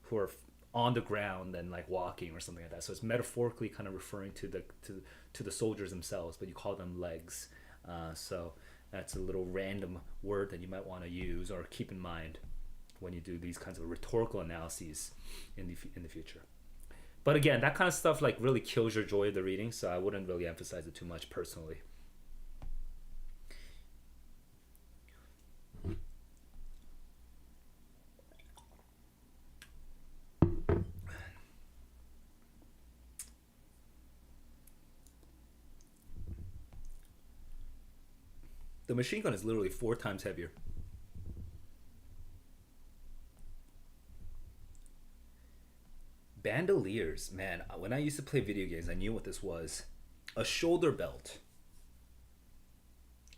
on the ground and like walking or something like that. So it's metaphorically kind of referring to the soldiers themselves, but you call them legs. So that's a little random word that you might want to use or keep in mind when you do these kinds of rhetorical analyses in the future. But again, that kind of stuff like really kills your joy of the reading, so I wouldn't really emphasize it too much personally. The machine gun is literally 4 times heavier. Bandoliers, man, when I used to play video games, I knew what this was. A shoulder belt.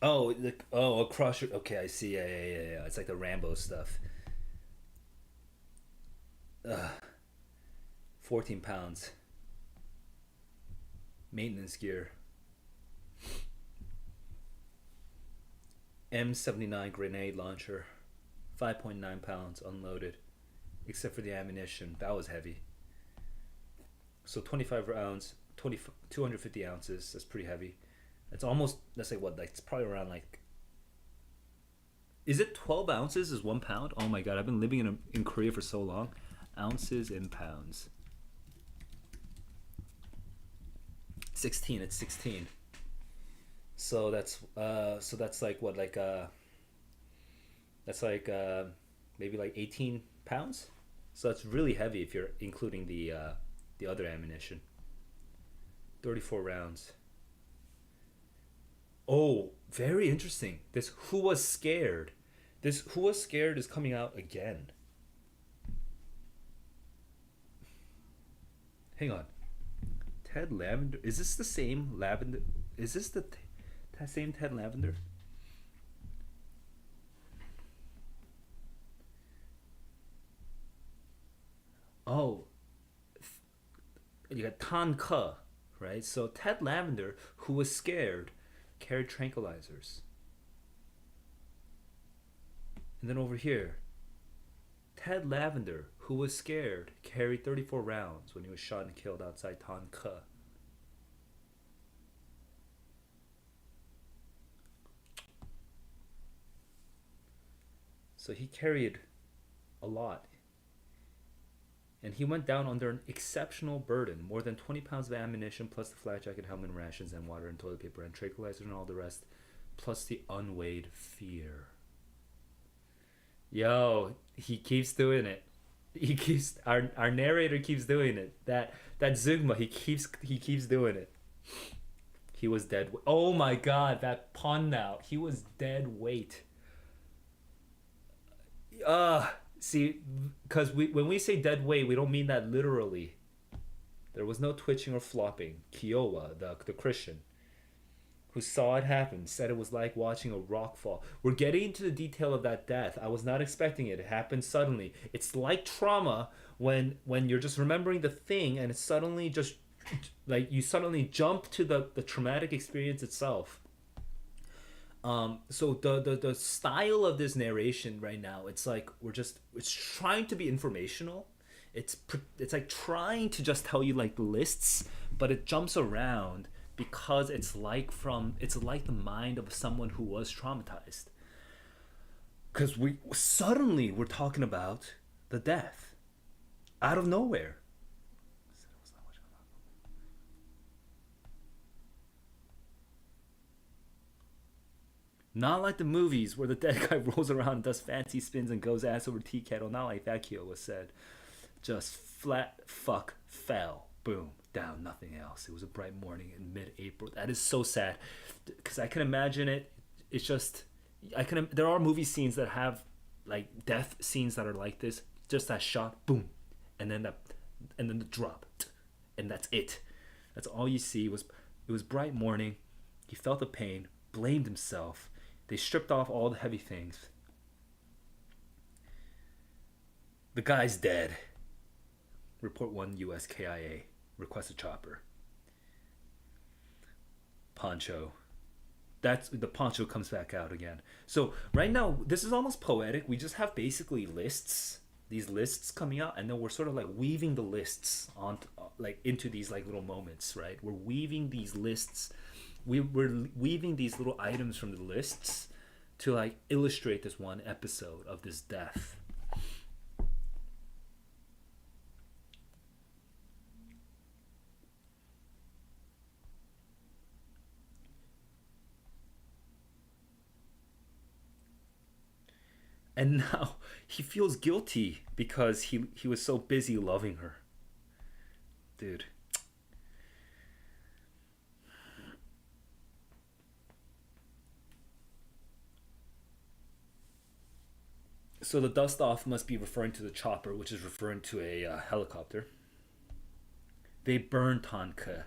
Oh, a crusher. Okay, I see. Yeah. It's like the Rambo stuff. Ugh. 14 pounds. Maintenance gear. M79 grenade launcher. 5.9 pounds unloaded. Except for the ammunition. That was heavy. So 25 rounds, 250 ounces. That's pretty heavy. It's almost, let's say what, like it's probably around like, is it 12 ounces is 1 pound? Oh my god, I've been living in Korea for so long. Ounces in pounds. 16, it's 16. So that's like what, like that's like maybe like 18 pounds. So that's really heavy if you're including the other ammunition. 34 rounds. Oh, very interesting. This Who Was Scared. This Who Was Scared is coming out again. Hang on. Ted Lavender. Is this the same Lavender? Is this the same Ted Lavender? Oh, you got Tan Ke, right? So Ted Lavender, Who Was Scared, carried tranquilizers. And then over here, Ted Lavender, Who Was Scared, carried 34 rounds when he was shot and killed outside Tan Ke. So he carried a lot. And he went down under an exceptional burden, more than 20 pounds of ammunition, plus the flak jacket, helmet, rations, and water and toilet paper, and tranquilizers and all the rest, plus the unweighed fear. Yo, he keeps doing it. He keeps our narrator keeps doing it. That Zugma, he keeps doing it. He was dead. Oh my god, that pun now. He was dead weight. See, because when we say dead weight, we don't mean that literally. There was no twitching or flopping. Kiowa, the Christian, who saw it happen, said it was like watching a rock fall. We're getting into the detail of that death. I was not expecting it. It happened suddenly. It's like trauma when you're just remembering the thing and it's suddenly just like you suddenly jump to the traumatic experience itself. So the style of this narration right now, it's like it's trying to be informational. It's like trying to just tell you like lists, but it jumps around because it's like the mind of someone who was traumatized. Because we're talking about the death out of nowhere. Not like the movies where the dead guy rolls around, does fancy spins, and goes ass over tea kettle. Not like that, Kyo was said. Just flat fuck fell. Boom. Down. Nothing else. It was a bright morning in mid-April. That is so sad. Because I can imagine it. It's just... There are movie scenes that have like death scenes that are like this. Just that shot. Boom. And then the drop. And that's it. That's all you see. It was bright morning. He felt the pain. Blamed himself. They stripped off all the heavy things. The guy's dead. Report 1 US KIA. Request a chopper. Poncho. That's the poncho comes back out again. So right now, this is almost poetic. We just have basically lists. These lists coming out, and then we're sort of like weaving the lists on like into these like little moments, right? We're weaving these lists. We're weaving these little items from the lists to like illustrate this one episode of this death. And now he feels guilty because he was so busy loving her. Dude. So the dust off must be referring to the chopper, which is referring to a helicopter. They burned Tonka.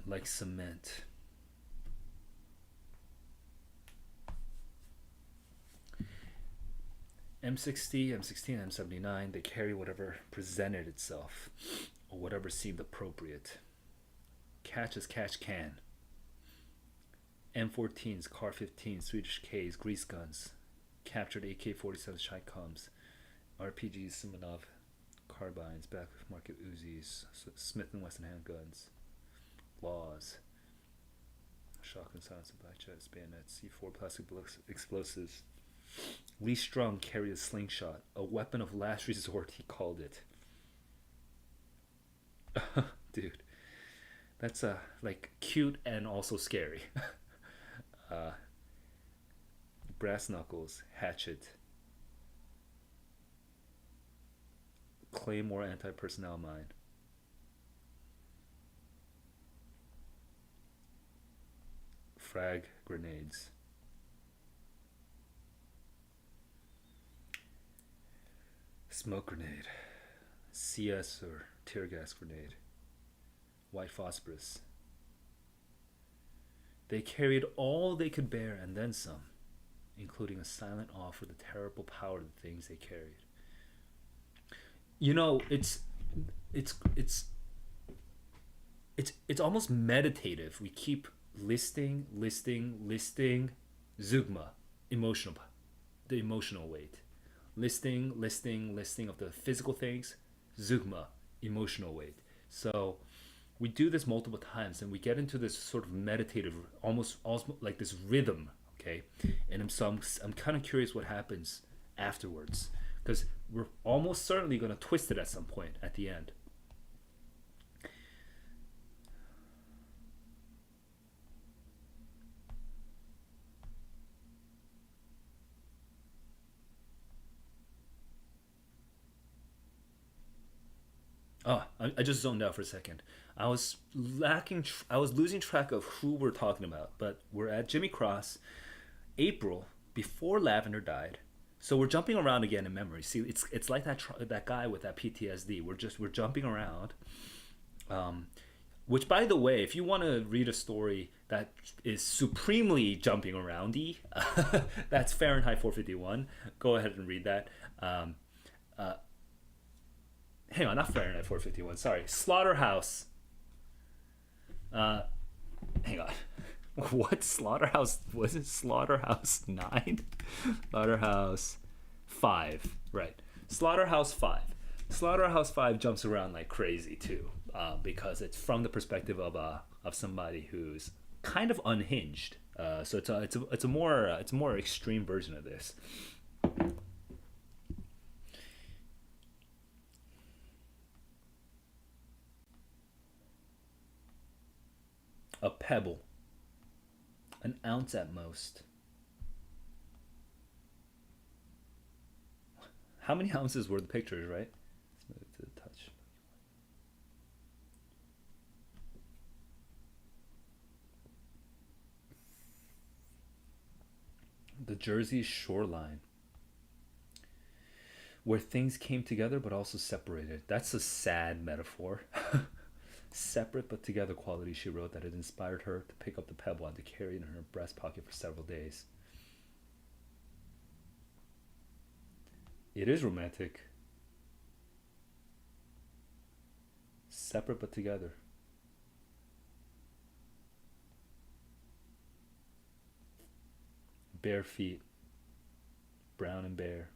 Like cement. M60, M16, M79, they carry whatever presented itself or whatever seemed appropriate. Catch as catch can. M14s, Car 15s, Swedish Ks, grease guns, captured AK-47 Shikoms, RPGs, Simonov carbines, back market Uzis, Smith & Wesson handguns, laws, shotgun silencer, black jets, bayonets, C4 plastic explosives. Lee Strung carried a slingshot, a weapon of last resort, he called it. Dude, that's like cute and also scary. Brass knuckles, hatchet, Claymore anti-personnel mine. Frag grenades. Smoke grenade. CS or tear gas grenade. White phosphorus. They carried all they could bear and then some, including a silent awe for the terrible power of the things they carried. You know, it's almost meditative. We keep listing Zugma, emotional, the emotional weight. Listing of the physical things, Zugma, emotional weight. So we do this multiple times and we get into this sort of meditative, almost like this rhythm, okay? And I'm kind of curious what happens afterwards, because we're almost certainly going to twist it at some point at the end. Oh, I just zoned out for a second. I was losing track of who we're talking about, but we're at Jimmy Cross, April, before Lavender died. So we're jumping around again in memory. See, it's like that guy with that PTSD. We're jumping around. Which, by the way, if you want to read a story that is supremely jumping aroundy, that's Fahrenheit 451. Go ahead and read that. Hang on, not Fahrenheit 451. Sorry, Slaughterhouse. Hang on. What Slaughterhouse was it? Slaughterhouse 9? Slaughterhouse 5. Right. Slaughterhouse 5. Slaughterhouse 5 jumps around like crazy too, because it's from the perspective of somebody who's kind of unhinged. So it's a more extreme version of this. A pebble, an ounce at most. How many ounces were the pictures, right? Let's move to the touch. The Jersey shoreline, where things came together but also separated. That's a sad metaphor. Separate but together quality, she wrote, that it inspired her to pick up the pebble and to carry it in her breast pocket for several days. It is romantic. Separate but together. Bare feet, brown and bare,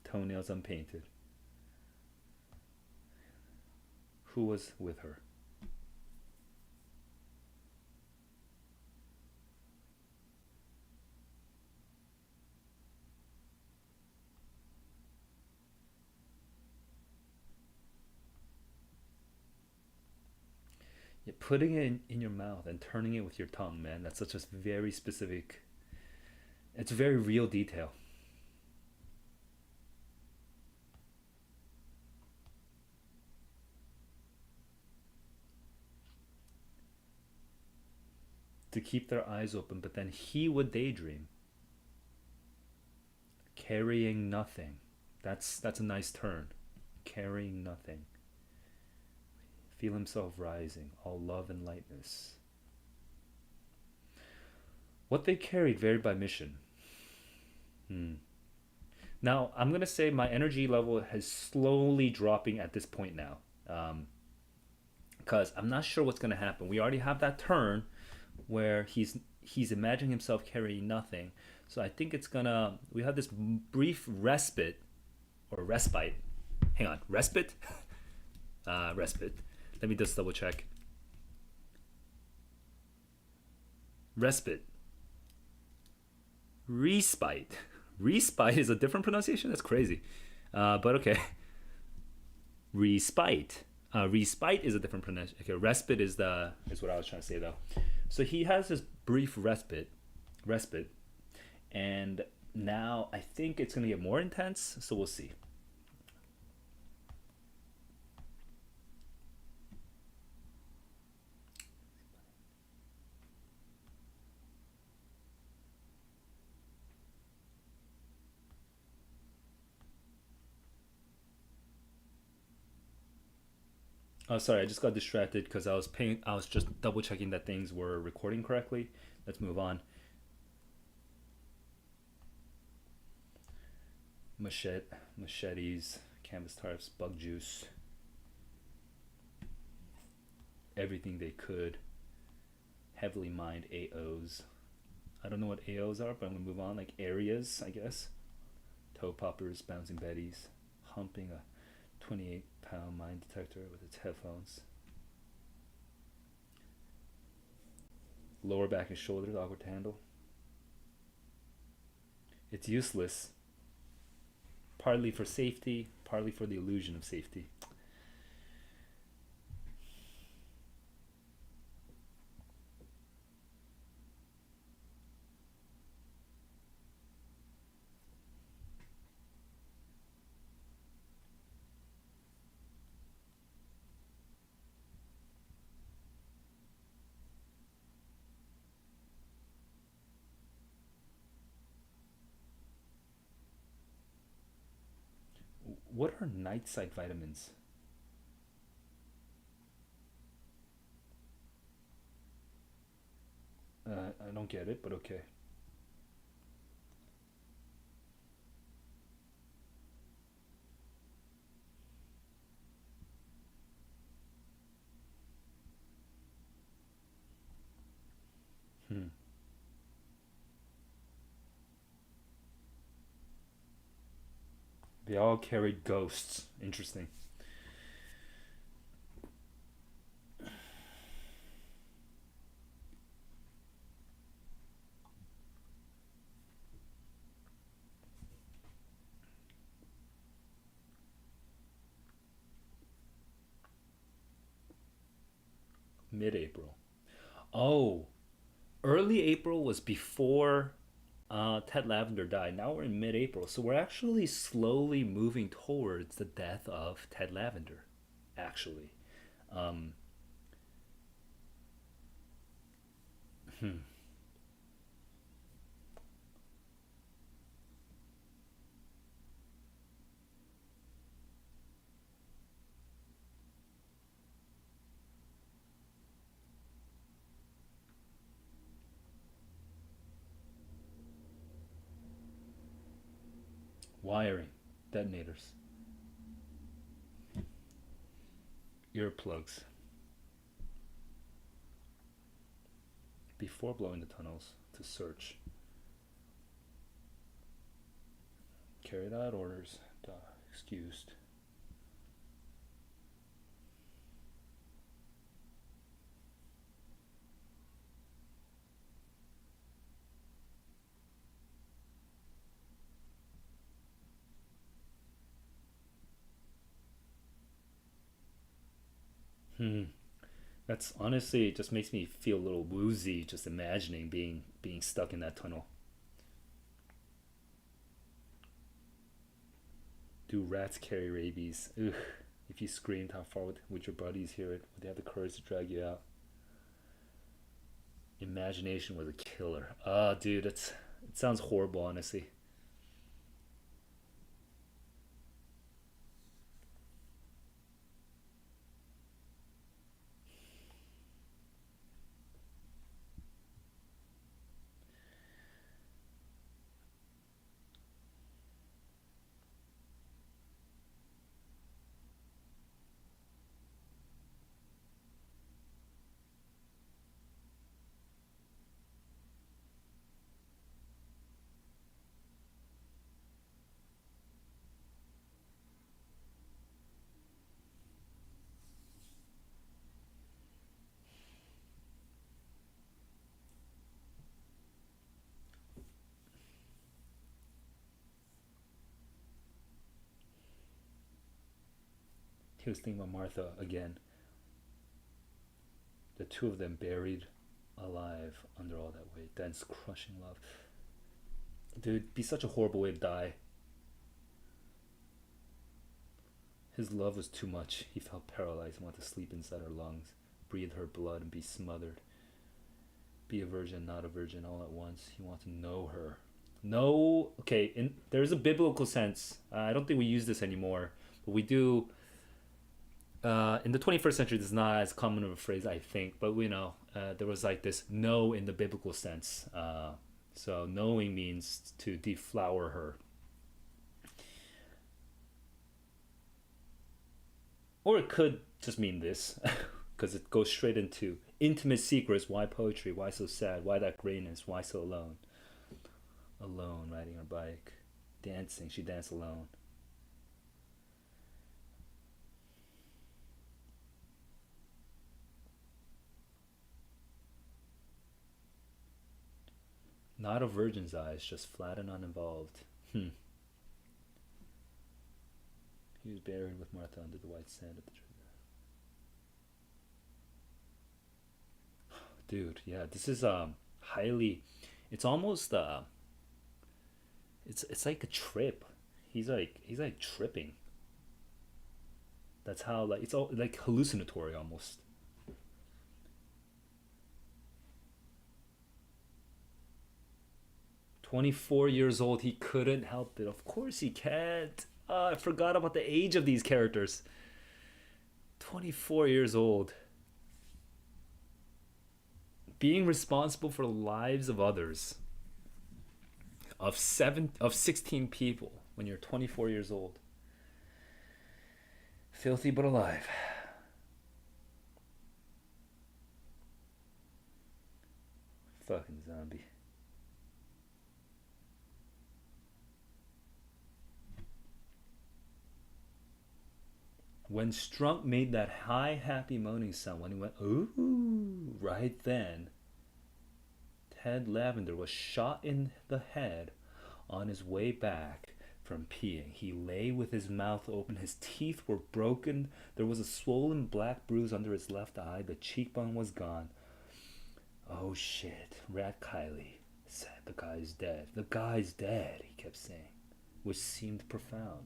toenails unpainted. Who was with her? Yeah, putting it in your mouth and turning it with your tongue, man, that's such a very specific, it's a very real detail. To keep their eyes open, but then he would daydream, carrying nothing. That's a nice turn. Carrying nothing. Feel himself rising, all love and lightness. What they carried varied by mission. Now, I'm going to say my energy level is slowly dropping at this point now. Because I'm not sure what's going to happen. We already have that turn where he's imagining himself carrying nothing. So I think it's going to... We have this brief respite, or respite. Hang on, respite? Respite. Let me just double check. Respite. Respite. Respite is a different pronunciation? That's crazy. But okay. Respite. Respite is a different pronunciation. Okay, respite is what I was trying to say though. So he has this brief respite, and now I think it's gonna get more intense. So we'll see. Oh, sorry, I just got distracted because I was just double checking that things were recording correctly. Let's move on. Machetes, canvas tarps, bug juice, everything they could. Heavily mined AOs. I don't know what AOs are, but I'm gonna move on. Like areas, I guess. Toe poppers, bouncing betties, humping a 28-pound mine detector with its headphones. Lower back and shoulders, awkward to handle. It's useless. Partly for safety, partly for the illusion of safety. What are night sight vitamins? I don't get it, but okay. Hmm. They all carried ghosts. Interesting. Mid-April. Oh, early April was before Ted Lavender died. Now we're in mid-April, so we're actually slowly moving towards the death of Ted Lavender. Actually, um, wiring, detonators, earplugs. Before blowing the tunnels to search, carried out orders. Duh, excused. Hmm. That's honestly it just makes me feel a little woozy just imagining being stuck in that tunnel. Do rats carry rabies? Ugh. If you screamed, how far would your buddies hear it? Would they have the courage to drag you out? Imagination was a killer. Ah, dude, it sounds horrible, honestly. He was thinking about Martha again. The two of them buried alive under all that weight. Dense, crushing love. Dude, be such a horrible way to die. His love was too much. He felt paralyzed and wanted to sleep inside her lungs, breathe her blood and be smothered. Be a virgin, not a virgin, all at once. He wanted to know her. No, okay, there's a biblical sense. I don't think we use this anymore, but we do. In the 21st century, this is not as common of a phrase, I think, but we know there was like this know in the biblical sense. So knowing means to deflower her, or it could just mean this, because it goes straight into intimate secrets. Why poetry? Why so sad? Why that grayness? Why so alone? Alone, riding her bike, dancing. She danced alone. Not a virgin's eyes, just flat and uninvolved. Hmm. He was buried with Martha under the white sand of the tree. Dude, yeah, this is highly. It's almost it's like a trip. He's like tripping. That's how like it's all like hallucinatory almost. 24 years old, he couldn't help it. Of course he can't. I forgot about the age of these characters. 24 years old. Being responsible for the lives of others, of 16 people when you're 24 years old. Filthy but alive. Fucking zombie. When Strunk made that high, happy moaning sound, when he went, ooh, right then, Ted Lavender was shot in the head on his way back from peeing. He lay with his mouth open. His teeth were broken. There was a swollen black bruise under his left eye. The cheekbone was gone. Oh shit, Rat Kylie said the guy's dead. The guy's dead, he kept saying, which seemed profound.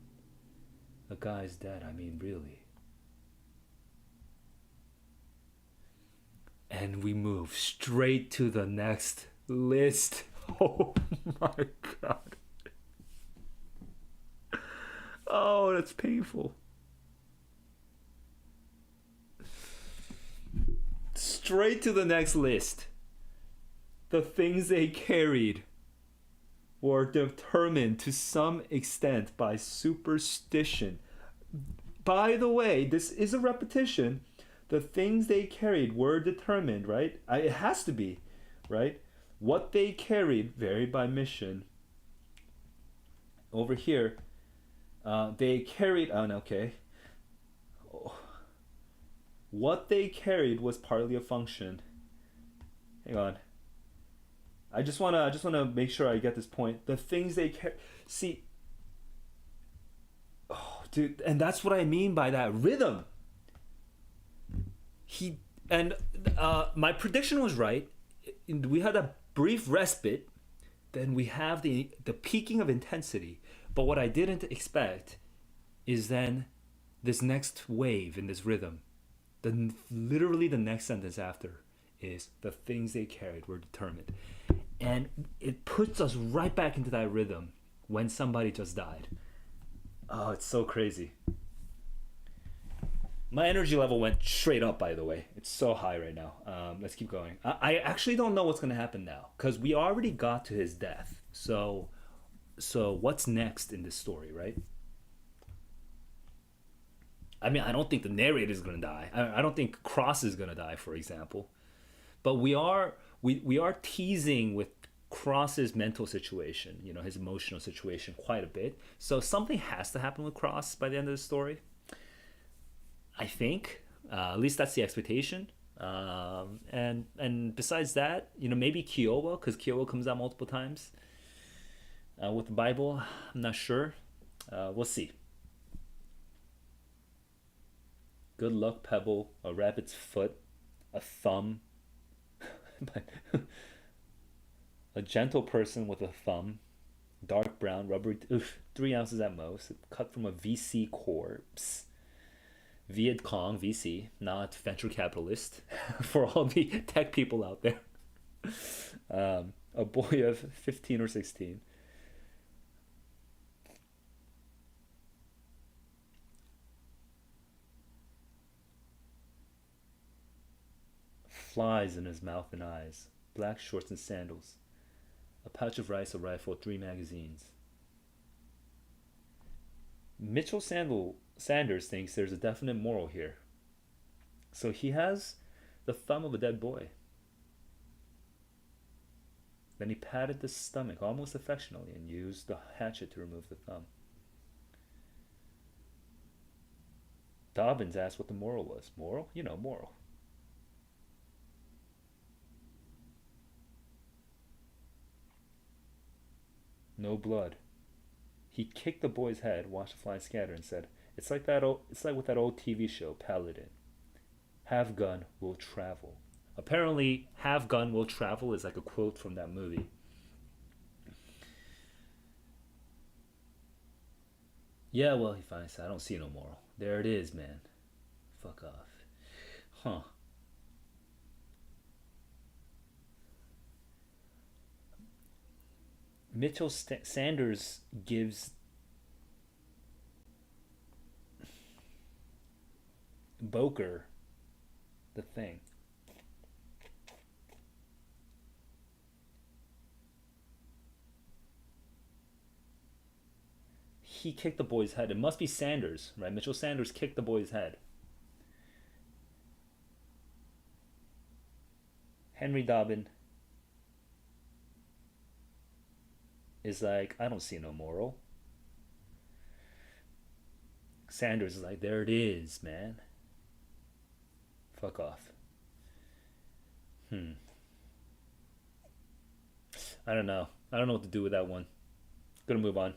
The guy's dead, I mean, really. And we move straight to the next list. Oh my god. Oh, that's painful. Straight to the next list. The things they carried were determined to some extent by superstition. By the way, this is a repetition. The things they carried were determined, right? It has to be, right? What they carried varied by mission. Over here, they carried. Oh, okay. What they carried was partly a function. Hang on. I just wanna make sure I get this point. The things they carry. See. Oh, dude, and that's what I mean by that rhythm. My prediction was right. We had a brief respite. Then we have the peaking of intensity. But what I didn't expect is then this next wave in this rhythm. Literally the next sentence after is the things they carried were determined. And it puts us right back into that rhythm when somebody just died. Oh, it's so crazy. My energy level went straight up, by the way. It's so high right now. Let's keep going. I actually don't know what's going to happen now because we already got to his death. So what's next in this story, right? I mean, I don't think the narrator is going to die. I don't think Cross is going to die, for example. But we are teasing with Cross's mental situation, his emotional situation quite a bit. So something has to happen with Cross by the end of the story. I think, at least that's the expectation. And besides that, maybe Kiowa, because Kiowa comes out multiple times with the Bible. I'm not sure. We'll see. Good luck, Pebble, a rabbit's foot, a thumb, a gentle person with a thumb, dark brown, rubbery, 3 ounces at most, cut from a VC corpse. Viet Cong, VC, not venture capitalist, for all the tech people out there. A boy of 15 or 16. Flies in his mouth and eyes, black shorts and sandals, a pouch of rice, a rifle, 3 magazines. Mitchell Sanders thinks there's a definite moral here. So he has the thumb of a dead boy. Then he patted the stomach almost affectionately and used the hatchet to remove the thumb. Dobbins asked what the moral was. Moral? Moral. No blood. He kicked the boy's head, watched the fly scatter, and said, It's like with that old TV show, Paladin. Have gun will travel. Apparently, have gun will travel is like a quote from that movie. Yeah, well, he finally said, I don't see no moral. There it is, man. Fuck off. Huh. Mitchell Sanders gives Boker the thing. He kicked the boy's head. It must be Sanders, right? Mitchell Sanders kicked the boy's head. Henry Dobbin is like, I don't see no moral. Sanders is like, there it is, man. Fuck off. I don't know. I don't know what to do with that one. Gonna move on.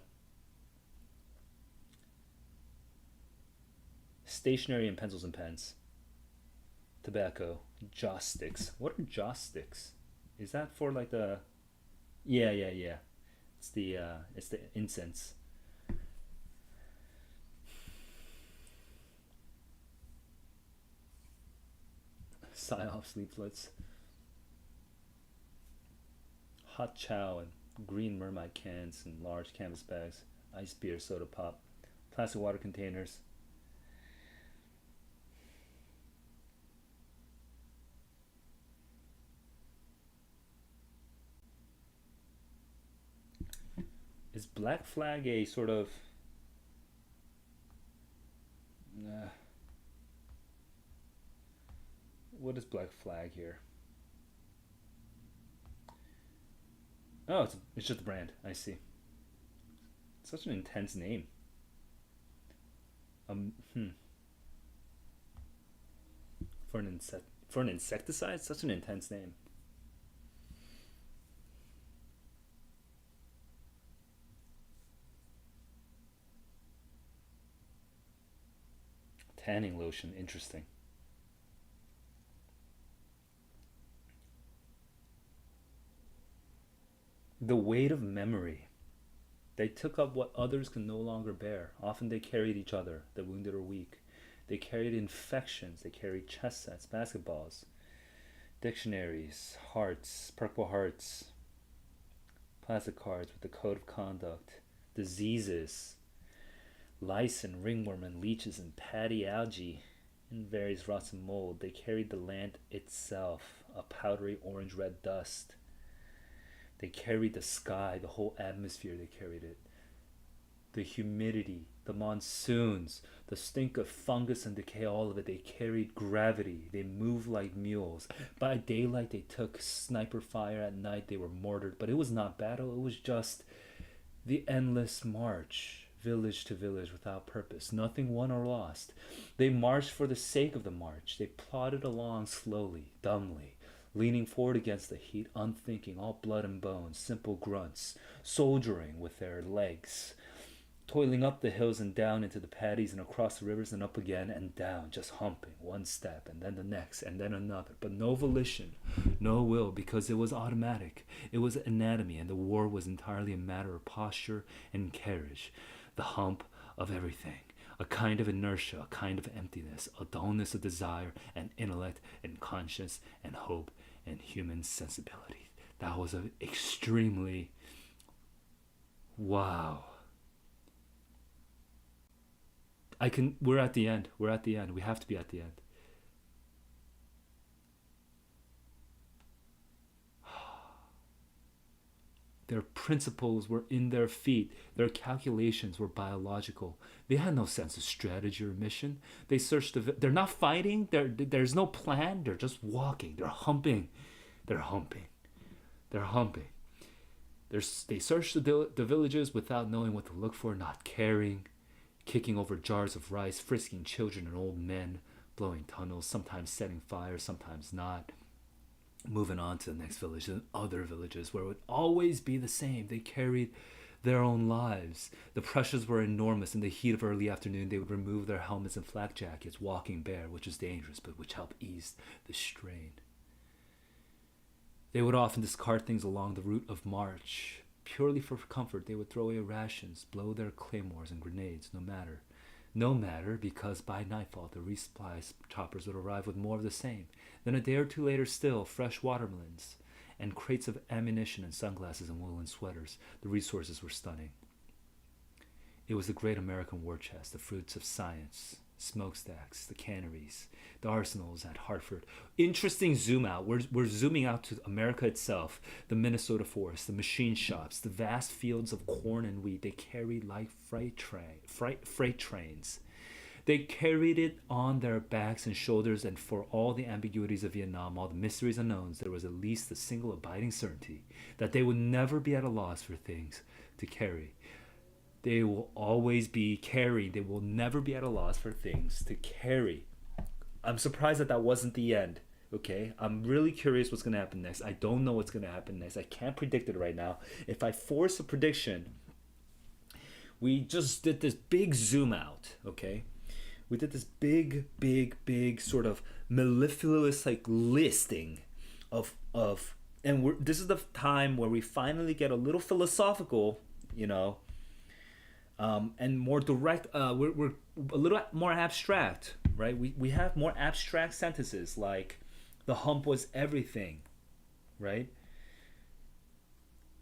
Stationery and pencils and pens. Tobacco. Joss sticks. What are joss sticks? Is that for like the? Yeah, yeah, yeah. It's the incense. Psyops leaflets, hot chow and green mermaid cans and large canvas bags, ice beer, soda pop, plastic water containers. Is Black Flag a sort of uh, what is Black Flag here? Oh, it's just a brand. I see. Such an intense name. Hmm. For an insecticide, such an intense name. Tanning lotion, interesting. The weight of memory. They took up what others could no longer bear. Often they carried each other, the wounded or weak. They carried infections. They carried chess sets, basketballs, dictionaries, hearts, purple hearts, plastic cards with the code of conduct, diseases, lice and ringworm and leeches and patty algae and various rots and mold. They carried the land itself, a powdery orange red dust. They carried the sky, the whole atmosphere, they carried it. The humidity, the monsoons, the stink of fungus and decay, all of it. They carried gravity. They moved like mules. By daylight, they took sniper fire. At night, they were mortared. But it was not battle, it was just the endless march, village to village without purpose, nothing won or lost. They marched for the sake of the march. They plodded along slowly, dumbly, leaning forward against the heat, unthinking, all blood and bones, simple grunts, soldiering with their legs, toiling up the hills and down into the paddies and across the rivers and up again and down, just humping one step and then the next and then another, but no volition, no will, because it was automatic. It was anatomy, and the war was entirely a matter of posture and carriage, the hump of everything. A kind of inertia, a kind of emptiness, a dullness of desire and intellect and conscience and hope and human sensibility. That was an extremely wow. We're at the end. We're at the end. We have to be at the end. Their principles were in their feet. Their calculations were biological. They had no sense of strategy or mission. They searched they're not fighting. There's no plan. They're just walking. They're humping. They're humping. They're humping. They searched the villages without knowing what to look for, not caring, kicking over jars of rice, frisking children and old men, blowing tunnels, sometimes setting fires, sometimes not, moving on to the next village and other villages where it would always be the same. They carried their own lives. The pressures were enormous. In the heat of early afternoon, they would remove their helmets and flak jackets, walking bare, which was dangerous, but which helped ease the strain. They would often discard things along the route of march. Purely for comfort, they would throw away rations, blow their claymores and grenades, no matter. No matter, because by nightfall the resupply choppers would arrive with more of the same. Then a day or two later still, fresh watermelons and crates of ammunition and sunglasses and woolen sweaters. The resources were stunning. It was the great American war chest, the fruits of science, smokestacks, the canneries, the arsenals at Hartford. Interesting zoom out. We're zooming out to America itself, the Minnesota forest, the machine shops, the vast fields of corn and wheat. They carried like freight trains. They carried it on their backs and shoulders, and for all the ambiguities of Vietnam, all the mysteries unknowns, there was at least the single abiding certainty that they would never be at a loss for things to carry. They will always be carried. They will never be at a loss for things to carry. I'm surprised that wasn't the end. Okay, I'm really curious what's going to happen next. I don't know what's going to happen next. I can't predict it right now. If I force a prediction, we just did this big zoom out. Okay, we did this big sort of mellifluous like listing of And this is the time where we finally get a little philosophical, you know, and more direct. We're a little more abstract, right? We have more abstract sentences like, the hump was everything, right?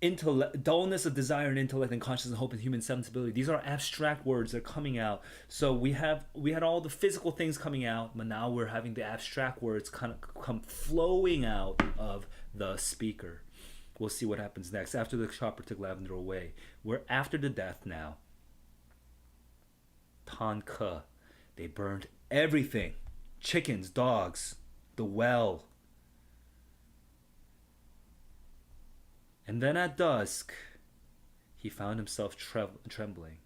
Intellect, dullness of desire and intellect and consciousness and hope and human sensibility. These are abstract words that are coming out. So we had all the physical things coming out, but now we're having the abstract words kind of come flowing out of the speaker. We'll see what happens next. After the chopper took Lavender away, we're after the death now. Tanka, they burned everything: chickens, dogs, the well. And then at dusk, he found himself trembling.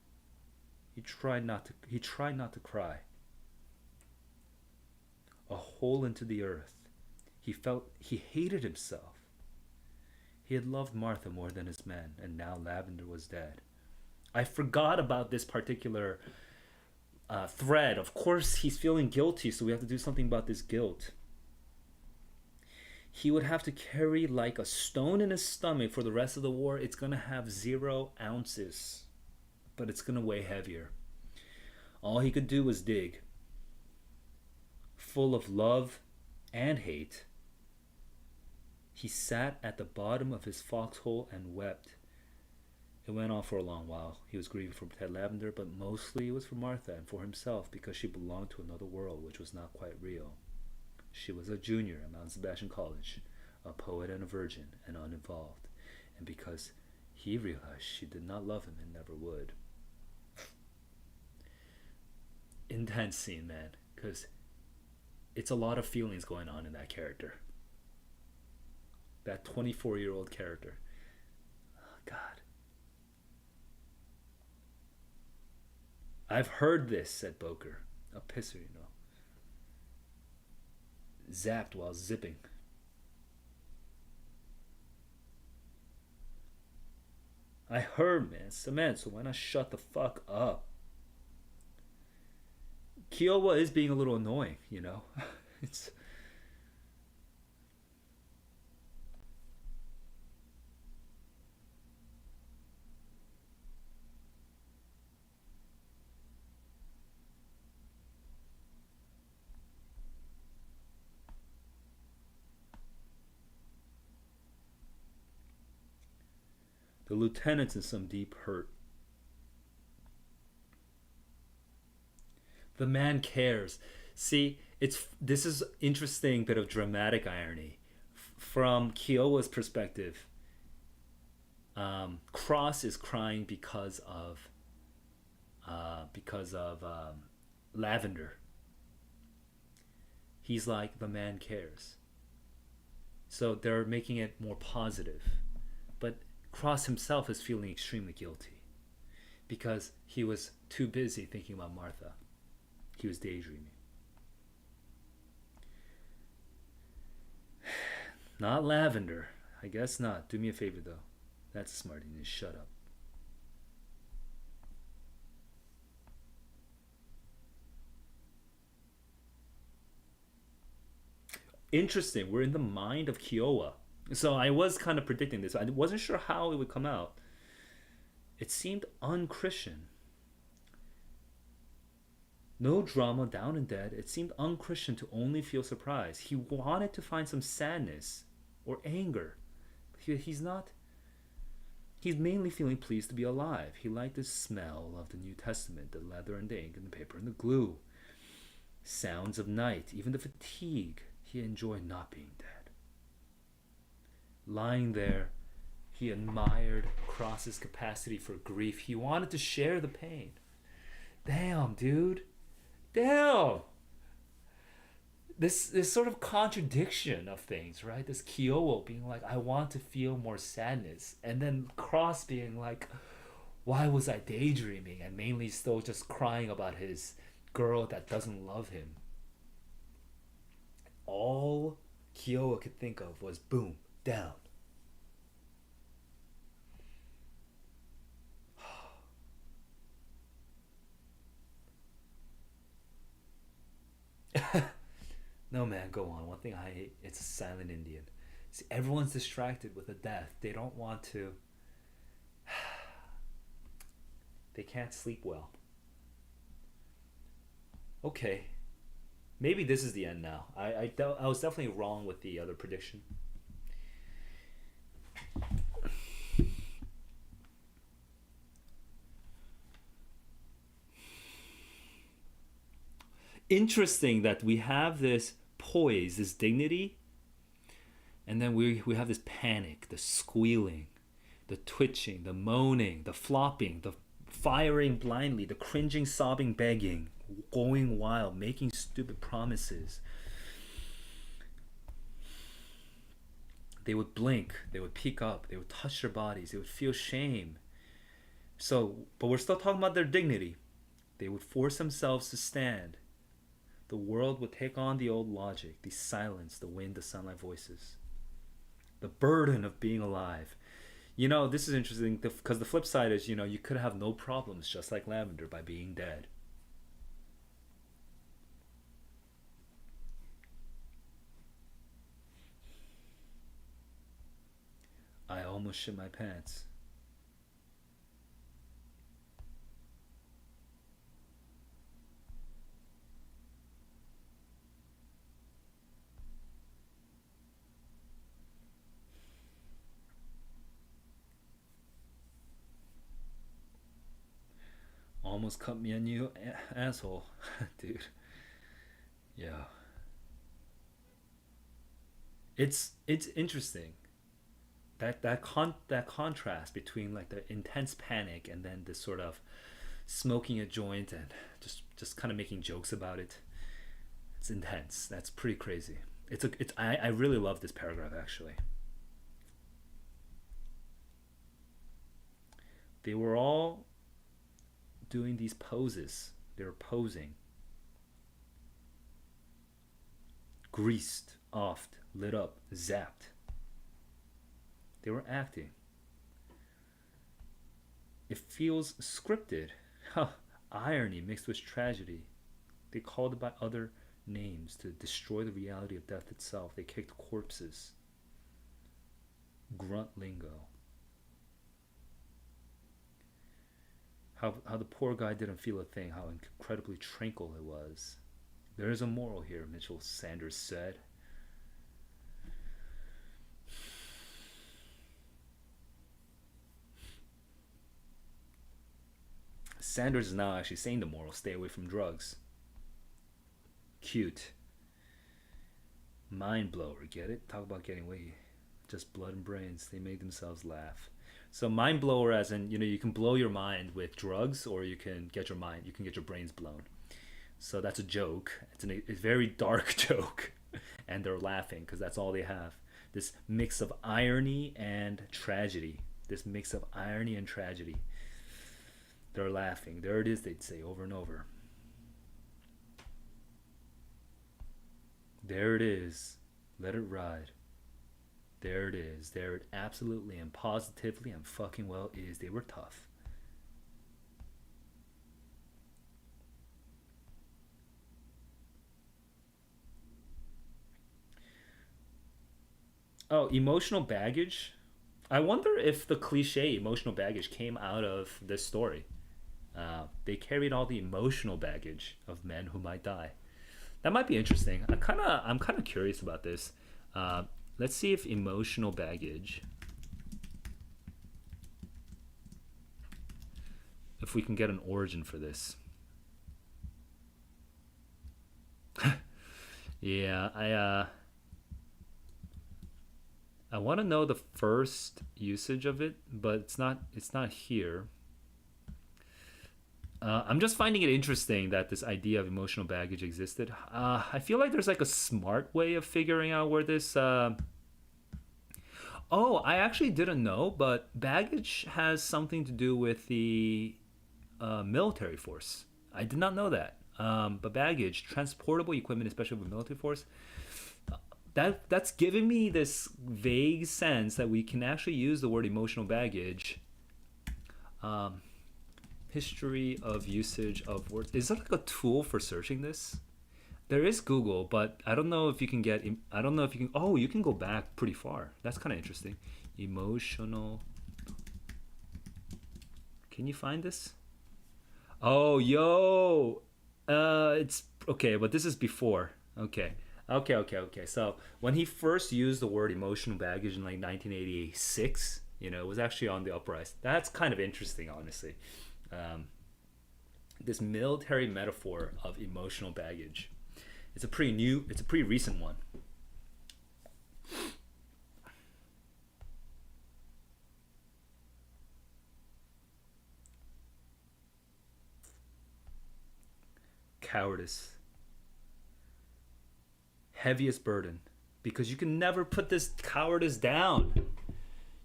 He tried not to cry. A hole into the earth. He felt he hated himself. He had loved Martha more than his men, and now Lavender was dead. I forgot about this particular thread. Of course, he's feeling guilty, so we have to do something about this guilt. He would have to carry like a stone in his stomach for the rest of the war. It's going to have 0 ounces, but it's going to weigh heavier. All he could do was dig. Full of love and hate, he sat at the bottom of his foxhole and wept. It went on for a long while. He was grieving for Ted Lavender, but mostly it was for Martha and for himself, because she belonged to another world which was not quite real. She was a junior at Mount Sebastian College, a poet and a virgin, and uninvolved. And because he realized she did not love him and never would. Intense scene, man, because it's a lot of feelings going on in that character. That 24-year-old character. Oh, God. I've heard this, said Boker. A pisser, you know. Zapped while zipping. I heard, man. Cement, so why not shut the fuck up? Kiowa is being a little annoying, you know? It's... The lieutenant's in some deep hurt. The man cares. See, this is interesting bit of dramatic irony. From Kiowa's perspective, Cross is crying because of Lavender. He's like, the man cares. So they're making it more positive. But Cross himself is feeling extremely guilty because he was too busy thinking about Martha. He was daydreaming. Not Lavender. I guess not. Do me a favor, though. That's smart. You need to shut up. Interesting. We're in the mind of Kiowa. So I was kind of predicting this. I wasn't sure how it would come out. It seemed unchristian. No drama, down and dead. It seemed unchristian to only feel surprise. He wanted to find some sadness or anger. He's not. He's mainly feeling pleased to be alive. He liked the smell of the New Testament, the leather and the ink and the paper and the glue. Sounds of night, even the fatigue. He enjoyed not being dead. Lying there, he admired Cross's capacity for grief. He wanted to share the pain. Damn, dude. Damn. This sort of contradiction of things, right? This Kiowa being like, I want to feel more sadness. And then Cross being like, why was I daydreaming? And mainly still just crying about his girl that doesn't love him. All Kiowa could think of was boom, down. No, man, go on. One thing I hate, it's a silent Indian. See, everyone's distracted with a death. They don't want to. They can't sleep well. Okay, maybe this is the end now. I was definitely wrong with the other prediction. Interesting that we have this poise, this dignity, and then we have this panic, the squealing, the twitching, the moaning, the flopping, the firing blindly, the cringing, sobbing, begging, going wild, making stupid promises. They would blink, they would peek up, they would touch their bodies, they would feel shame. So, but we're still talking about their dignity. They would force themselves to stand. The world would take on the old logic, the silence, the wind, the sunlight voices. The burden of being alive. You know, this is interesting because the flip side is, you could have no problems just like Lavender by being dead. I almost shit my pants. Almost cut me a new asshole, dude. Yeah, it's interesting that contrast between like the intense panic and then this sort of smoking a joint and just kind of making jokes about it. It's intense. That's pretty crazy. I really love this paragraph actually. They were all doing these poses. They were posing, greased, offed, lit up, zapped. They were acting. It feels scripted. Huh. Irony mixed with tragedy. They called it by other names to destroy the reality of death itself. They kicked corpses. Grunt lingo. How the poor guy didn't feel a thing, how incredibly tranquil it was. There is a moral here, Mitchell Sanders said. Sanders is now actually saying the moral: stay away from drugs. Cute. Mind blower, get it? Talk about getting away. Just blood and brains. They made themselves laugh. So mind blower, as in, you can blow your mind with drugs, or you can get your brains blown. So that's a joke. It's a very dark joke, and they're laughing because that's all they have. This mix of irony and tragedy. This mix of irony and tragedy. They're laughing. There it is, they'd say over and over. There it is. Let it ride. There it is. There it absolutely and positively and fucking well is. They were tough. Oh, emotional baggage. I wonder if the cliche emotional baggage came out of this story. They carried all the emotional baggage of men who might die. That might be interesting. I'm kind of curious about this. Let's see if emotional baggage, if we can get an origin for this. Yeah, I want to know the first usage of it, but it's not here. I'm just finding it interesting that this idea of emotional baggage existed. I feel like there's like a smart way of figuring out where this. Oh, I actually didn't know, but baggage has something to do with the military force. I did not know that. But baggage, transportable equipment, especially with military force, that's giving me this vague sense that we can actually use the word emotional baggage. History of usage of words. Is that like a tool for searching this? There is Google, but I don't know if you can get. I don't know if you can. Oh, you can go back pretty far. That's kind of interesting. Emotional. Can you find this? Oh, yo. It's okay, but this is before. Okay. Okay. So when he first used the word emotional baggage in like 1986, it was actually on the uprise. That's kind of interesting, honestly. Um, this military metaphor of emotional baggage. It's a pretty recent one. Cowardice. Heaviest burden. Because you can never put this cowardice down.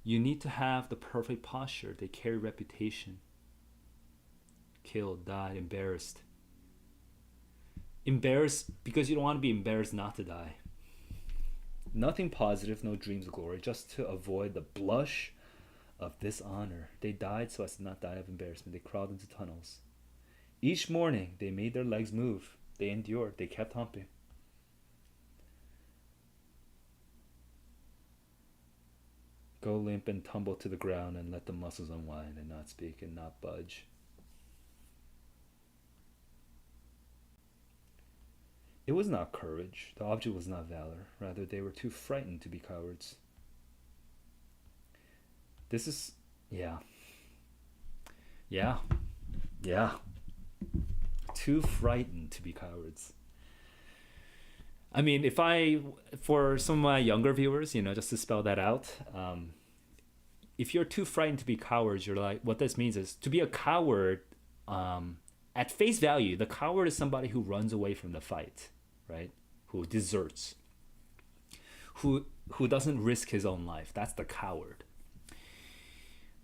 You need to have the perfect posture. They carry reputation. Killed, died, embarrassed. Embarrassed because you don't want to be embarrassed not to die. Nothing positive, no dreams of glory, just to avoid the blush of dishonor. They died so as to not die of embarrassment. They crawled into tunnels. Each morning, they made their legs move. They endured. They kept humping. Go limp and tumble to the ground and let the muscles unwind and not speak and not budge. It was not courage. The object was not valor. Rather, they were too frightened to be cowards. This is, yeah. Yeah. Yeah. Too frightened to be cowards. I mean, for some of my younger viewers, just to spell that out, if you're too frightened to be cowards, you're like, what this means is to be a coward, at face value, the coward is somebody who runs away from the fight, right? Who deserts, who doesn't risk his own life. That's the coward.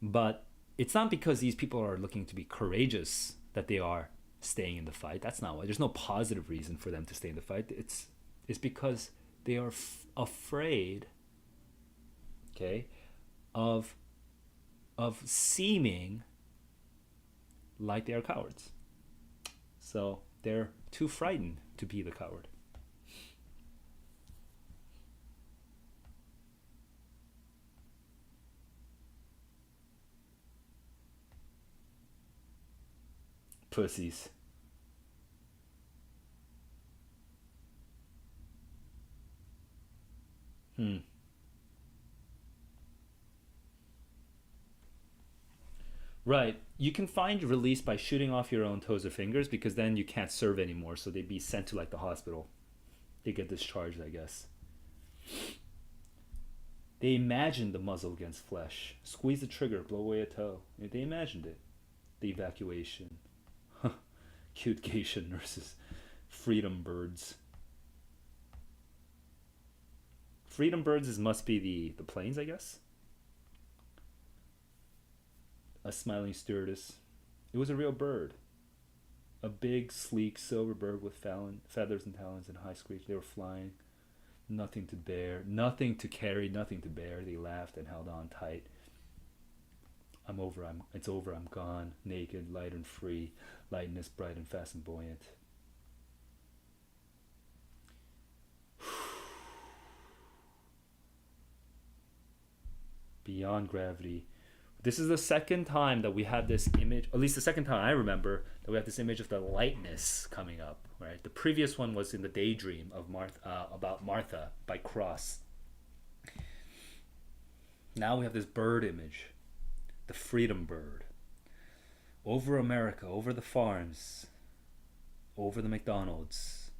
But it's not because these people are looking to be courageous that they are staying in the fight. That's not why. There's no positive reason for them to stay in the fight. It's because they are afraid, okay, of seeming like they are cowards. So they're too frightened to be the coward. Pussies. Right. You can find release by shooting off your own toes or fingers because then you can't serve anymore. So they'd be sent to like the hospital. They get discharged, I guess. They imagined the muzzle against flesh. Squeeze the trigger, blow away a toe. They imagined it. The evacuation. Cute geisha nurses. Freedom birds. Freedom birds must be the planes, I guess. A smiling stewardess. It was a real bird. A big, sleek, silver bird with feathers and talons and high screech. They were flying. Nothing to bear, nothing to carry, nothing to bear. They laughed and held on tight. It's over, I'm gone. Naked, light and free. Lightness, bright and fast and buoyant. Beyond gravity. This is the second time that we have this image, at least the second time I remember, that we have this image of the lightness coming up, right? The previous one was in the Daydream of about Martha by Cross. Now we have this bird image, the freedom bird. Over America, over the farms, over the McDonald's.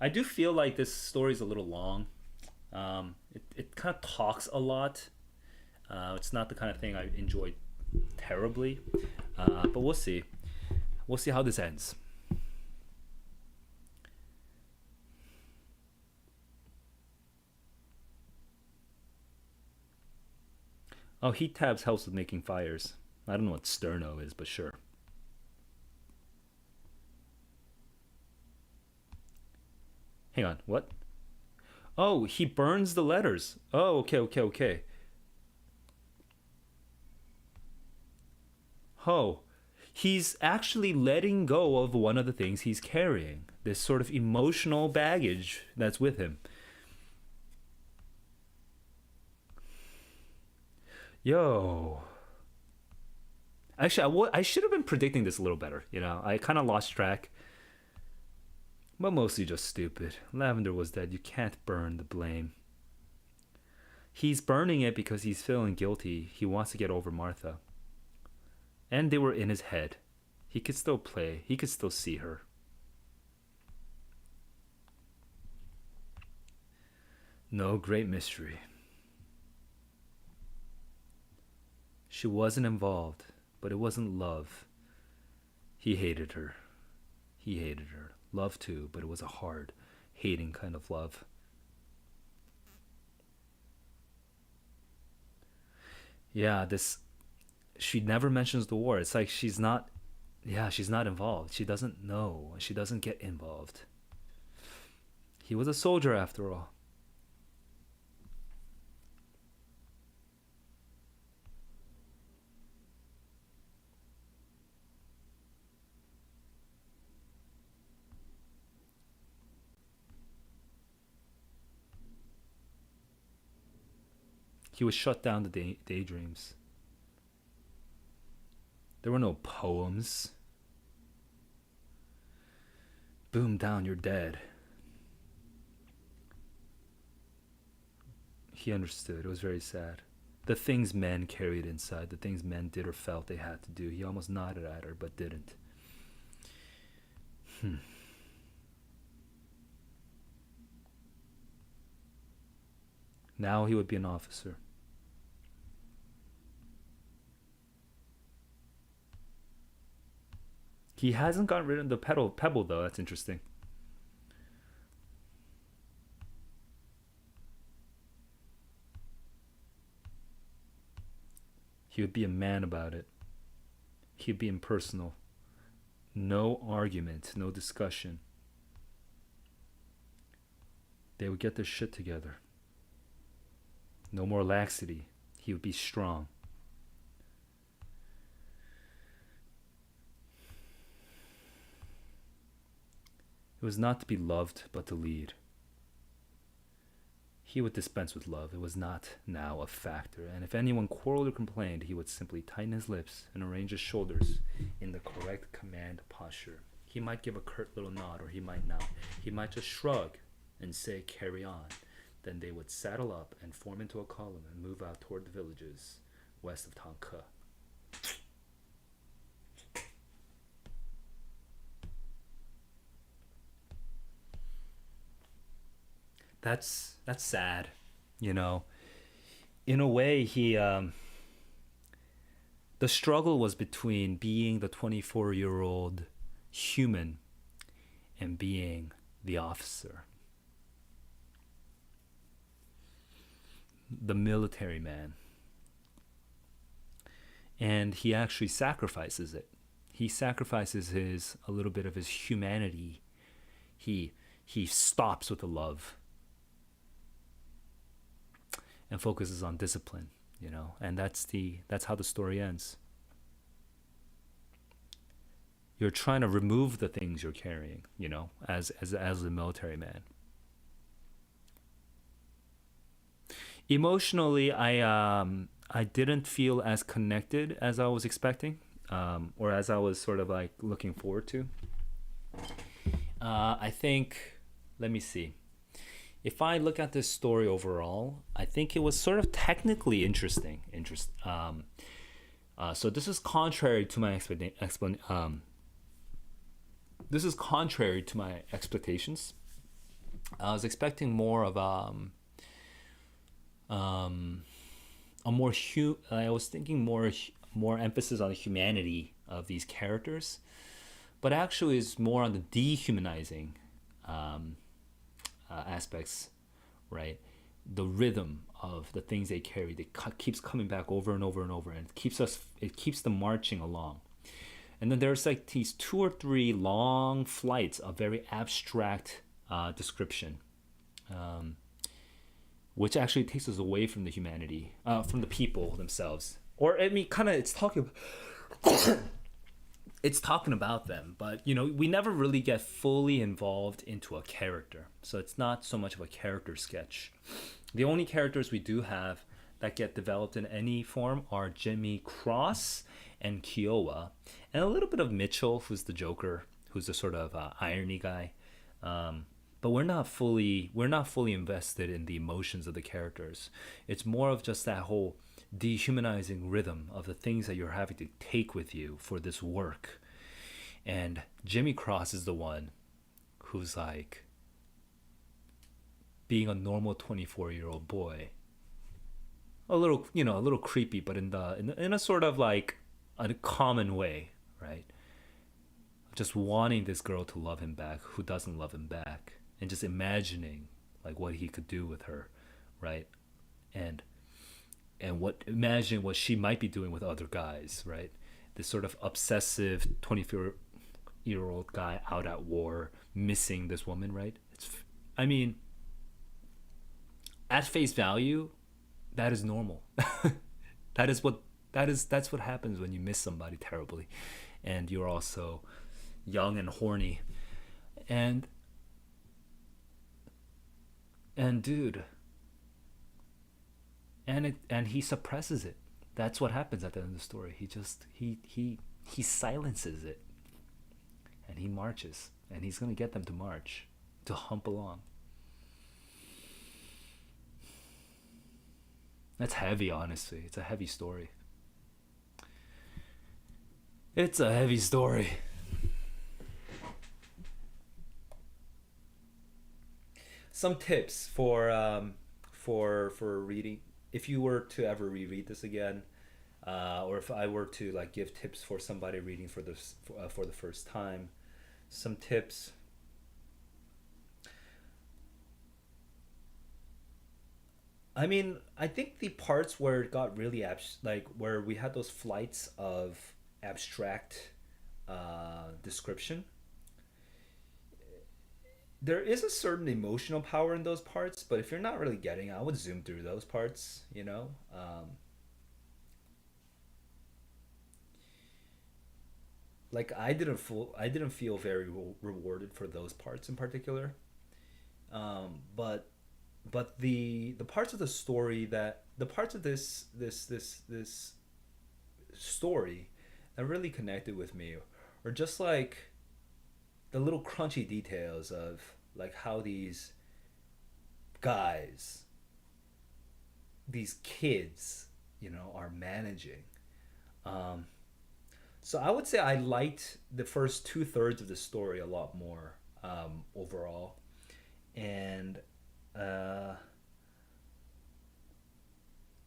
I do feel like this story is a little long. It kind of talks a lot. It's not the kind of thing I enjoy terribly, but we'll see. We'll see how this ends. Oh, heat tabs helps with making fires. I don't know what sterno is, but sure. Hang on, what? Oh, he burns the letters. Oh, okay, okay, okay. Oh, he's actually letting go of one of the things he's carrying. This sort of emotional baggage that's with him. Yo. Actually, I should have been predicting this a little better. I kind of lost track, but mostly just stupid. Lavender was dead. You can't burn the blame. He's burning it because he's feeling guilty. He wants to get over Martha. And they were in his head. He could still play. He could still see her. No great mystery. She wasn't involved, but it wasn't love. He hated her. He hated her. Love too, but it was a hard, hating kind of love. Yeah, this she never mentions the war. It's like she's not yeah, she's not involved. She doesn't know. She doesn't get involved. He was a soldier after all. He was shut down to daydreams. There were no poems. Boom down, you're dead. He understood. It was very sad. The things men carried inside, the things men did or felt they had to do. He almost nodded at her, but didn't. Now he would be an officer. He hasn't gotten rid of the pebble though. That's interesting. He would be a man about it. He'd be impersonal. No argument, no discussion. They would get their shit together. No more laxity. He would be strong. It was not to be loved, but to lead. He would dispense with love. It was not now a factor. And if anyone quarreled or complained, he would simply tighten his lips and arrange his shoulders in the correct command posture. He might give a curt little nod, or he might not. He might just shrug and say, carry on. Then they would saddle up and form into a column and move out toward the villages west of Tonka. That's sad, you know. In a way, the struggle was between being the 24-year-old human and being the officer, the military man. And he actually sacrifices it. He sacrifices a little bit of his humanity. He stops with the love and focuses on discipline, and that's how the story ends. You're trying to remove the things you're carrying, as a military man. Emotionally, I didn't feel as connected as I was expecting, or as I was sort of like looking forward to. I think, let me see. If I look at this story overall, I think it was sort of technically interesting. So this is contrary to my this is contrary to my expectations. I was expecting more of a more I was thinking more emphasis on the humanity of these characters, but actually it's more on the dehumanizing aspects, right? The rhythm of the things they carry, keeps coming back over and over and over, and it keeps them marching along. And then there's like these 2 or 3 long flights of very abstract description. which actually takes us away from the humanity, from the people themselves. Or I mean, kind of, it's talking about them, but we never really get fully involved into a character, so it's not so much of a character sketch. The only characters we do have that get developed in any form are Jimmy Cross and Kiowa, and a little bit of Mitchell, who's the Joker, who's the sort of irony guy. But we're not fully invested in the emotions of the characters. It's more of just that whole dehumanizing rhythm of the things that you're having to take with you for this work. And Jimmy Cross is the one who's like being a normal 24-year-old boy, a little creepy, but in a sort of like a common way, right? Just wanting this girl to love him back who doesn't love him back, and just imagining like what he could do with her, right? and imagine what she might be doing with other guys, right? This sort of obsessive 24-year-old guy out at war, missing this woman, right? I mean, at face value, that is normal. That's what happens when you miss somebody terribly, and you're also young and horny, and dude, and he suppresses it. That's what happens at the end of the story. He silences it, and he marches, and he's gonna get them to march, to hump along. That's heavy, honestly. It's a heavy story. It's a heavy story. Some tips for reading, if you were to ever reread this again, or if I were to like give tips for somebody reading for the first time. Some tips. I mean, I think the parts where it got really like where we had those flights of abstract description, there is a certain emotional power in those parts, but if you're not really getting it, I would zoom through those parts, like I didn't feel very rewarded for those parts in particular. But the parts of the story that the parts of this story that really connected with me, or just like the little crunchy details of like how guys these kids are managing. So I would say I liked the first two-thirds of the story a lot more, overall. And uh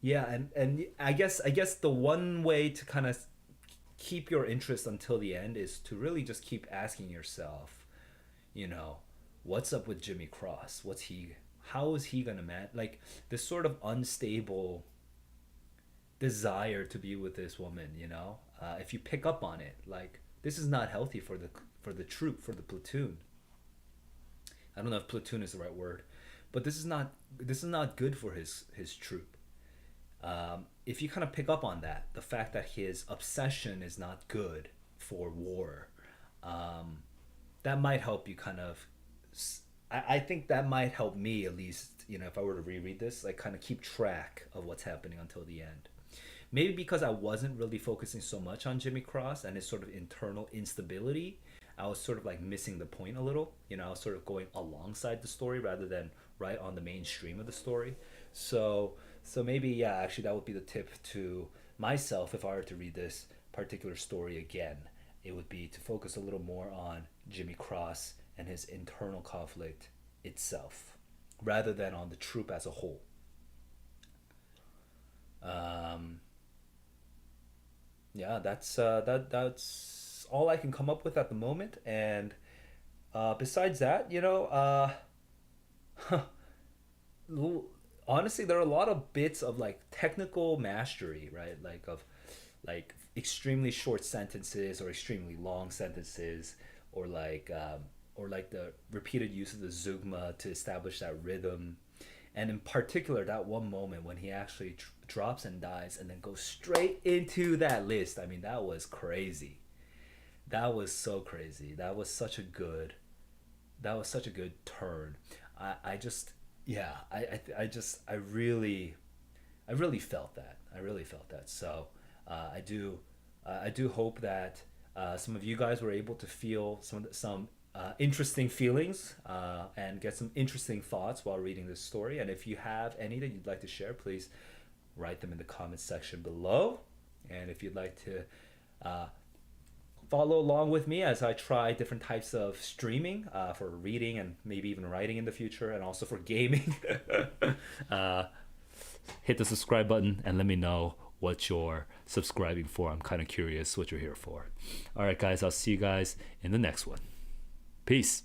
yeah, and I guess the one way to kind of keep your interest until the end is to really just keep asking yourself, you know, what's up with Jimmy Cross? How is he gonna like this sort of unstable desire to be with this woman, if you pick up on it, like this is not healthy for the troop, for the platoon. I don't know if platoon is the right word, but this is not good for his troop. If you kind of pick up on that, the fact that his obsession is not good for war, um, that might help you kind of. I think that might help me at least. If I were to reread this, like kind of keep track of what's happening until the end. Maybe because I wasn't really focusing so much on Jimmy Cross and his sort of internal instability, I was sort of like missing the point a little. I was sort of going alongside the story rather than right on the mainstream of the story. So maybe, yeah, actually that would be the tip to myself if I were to read this particular story again. It would be to focus a little more on Jimmy Cross and his internal conflict itself, rather than on the troop as a whole. Um, yeah, that's all I can come up with at the moment. And besides that, honestly, there are a lot of bits of like technical mastery, right? Like of like extremely short sentences or extremely long sentences, or like the repeated use of the zeugma to establish that rhythm, And in particular, that one moment when he actually drops and dies and then goes straight into that list. I mean, that was crazy. That was so crazy. That was such a good turn. I just, yeah, I really felt that. I really felt that. So I do hope that some of you guys were able to feel some interesting feelings and get some interesting thoughts while reading this story. And if you have any that you'd like to share, please write them in the comments section below. And if you'd like to follow along with me as I try different types of streaming for reading and maybe even writing in the future, and also for gaming, hit the subscribe button and let me know what you're subscribing for. I'm kind of curious what you're here for. All right, guys, I'll see you guys in the next one. Peace.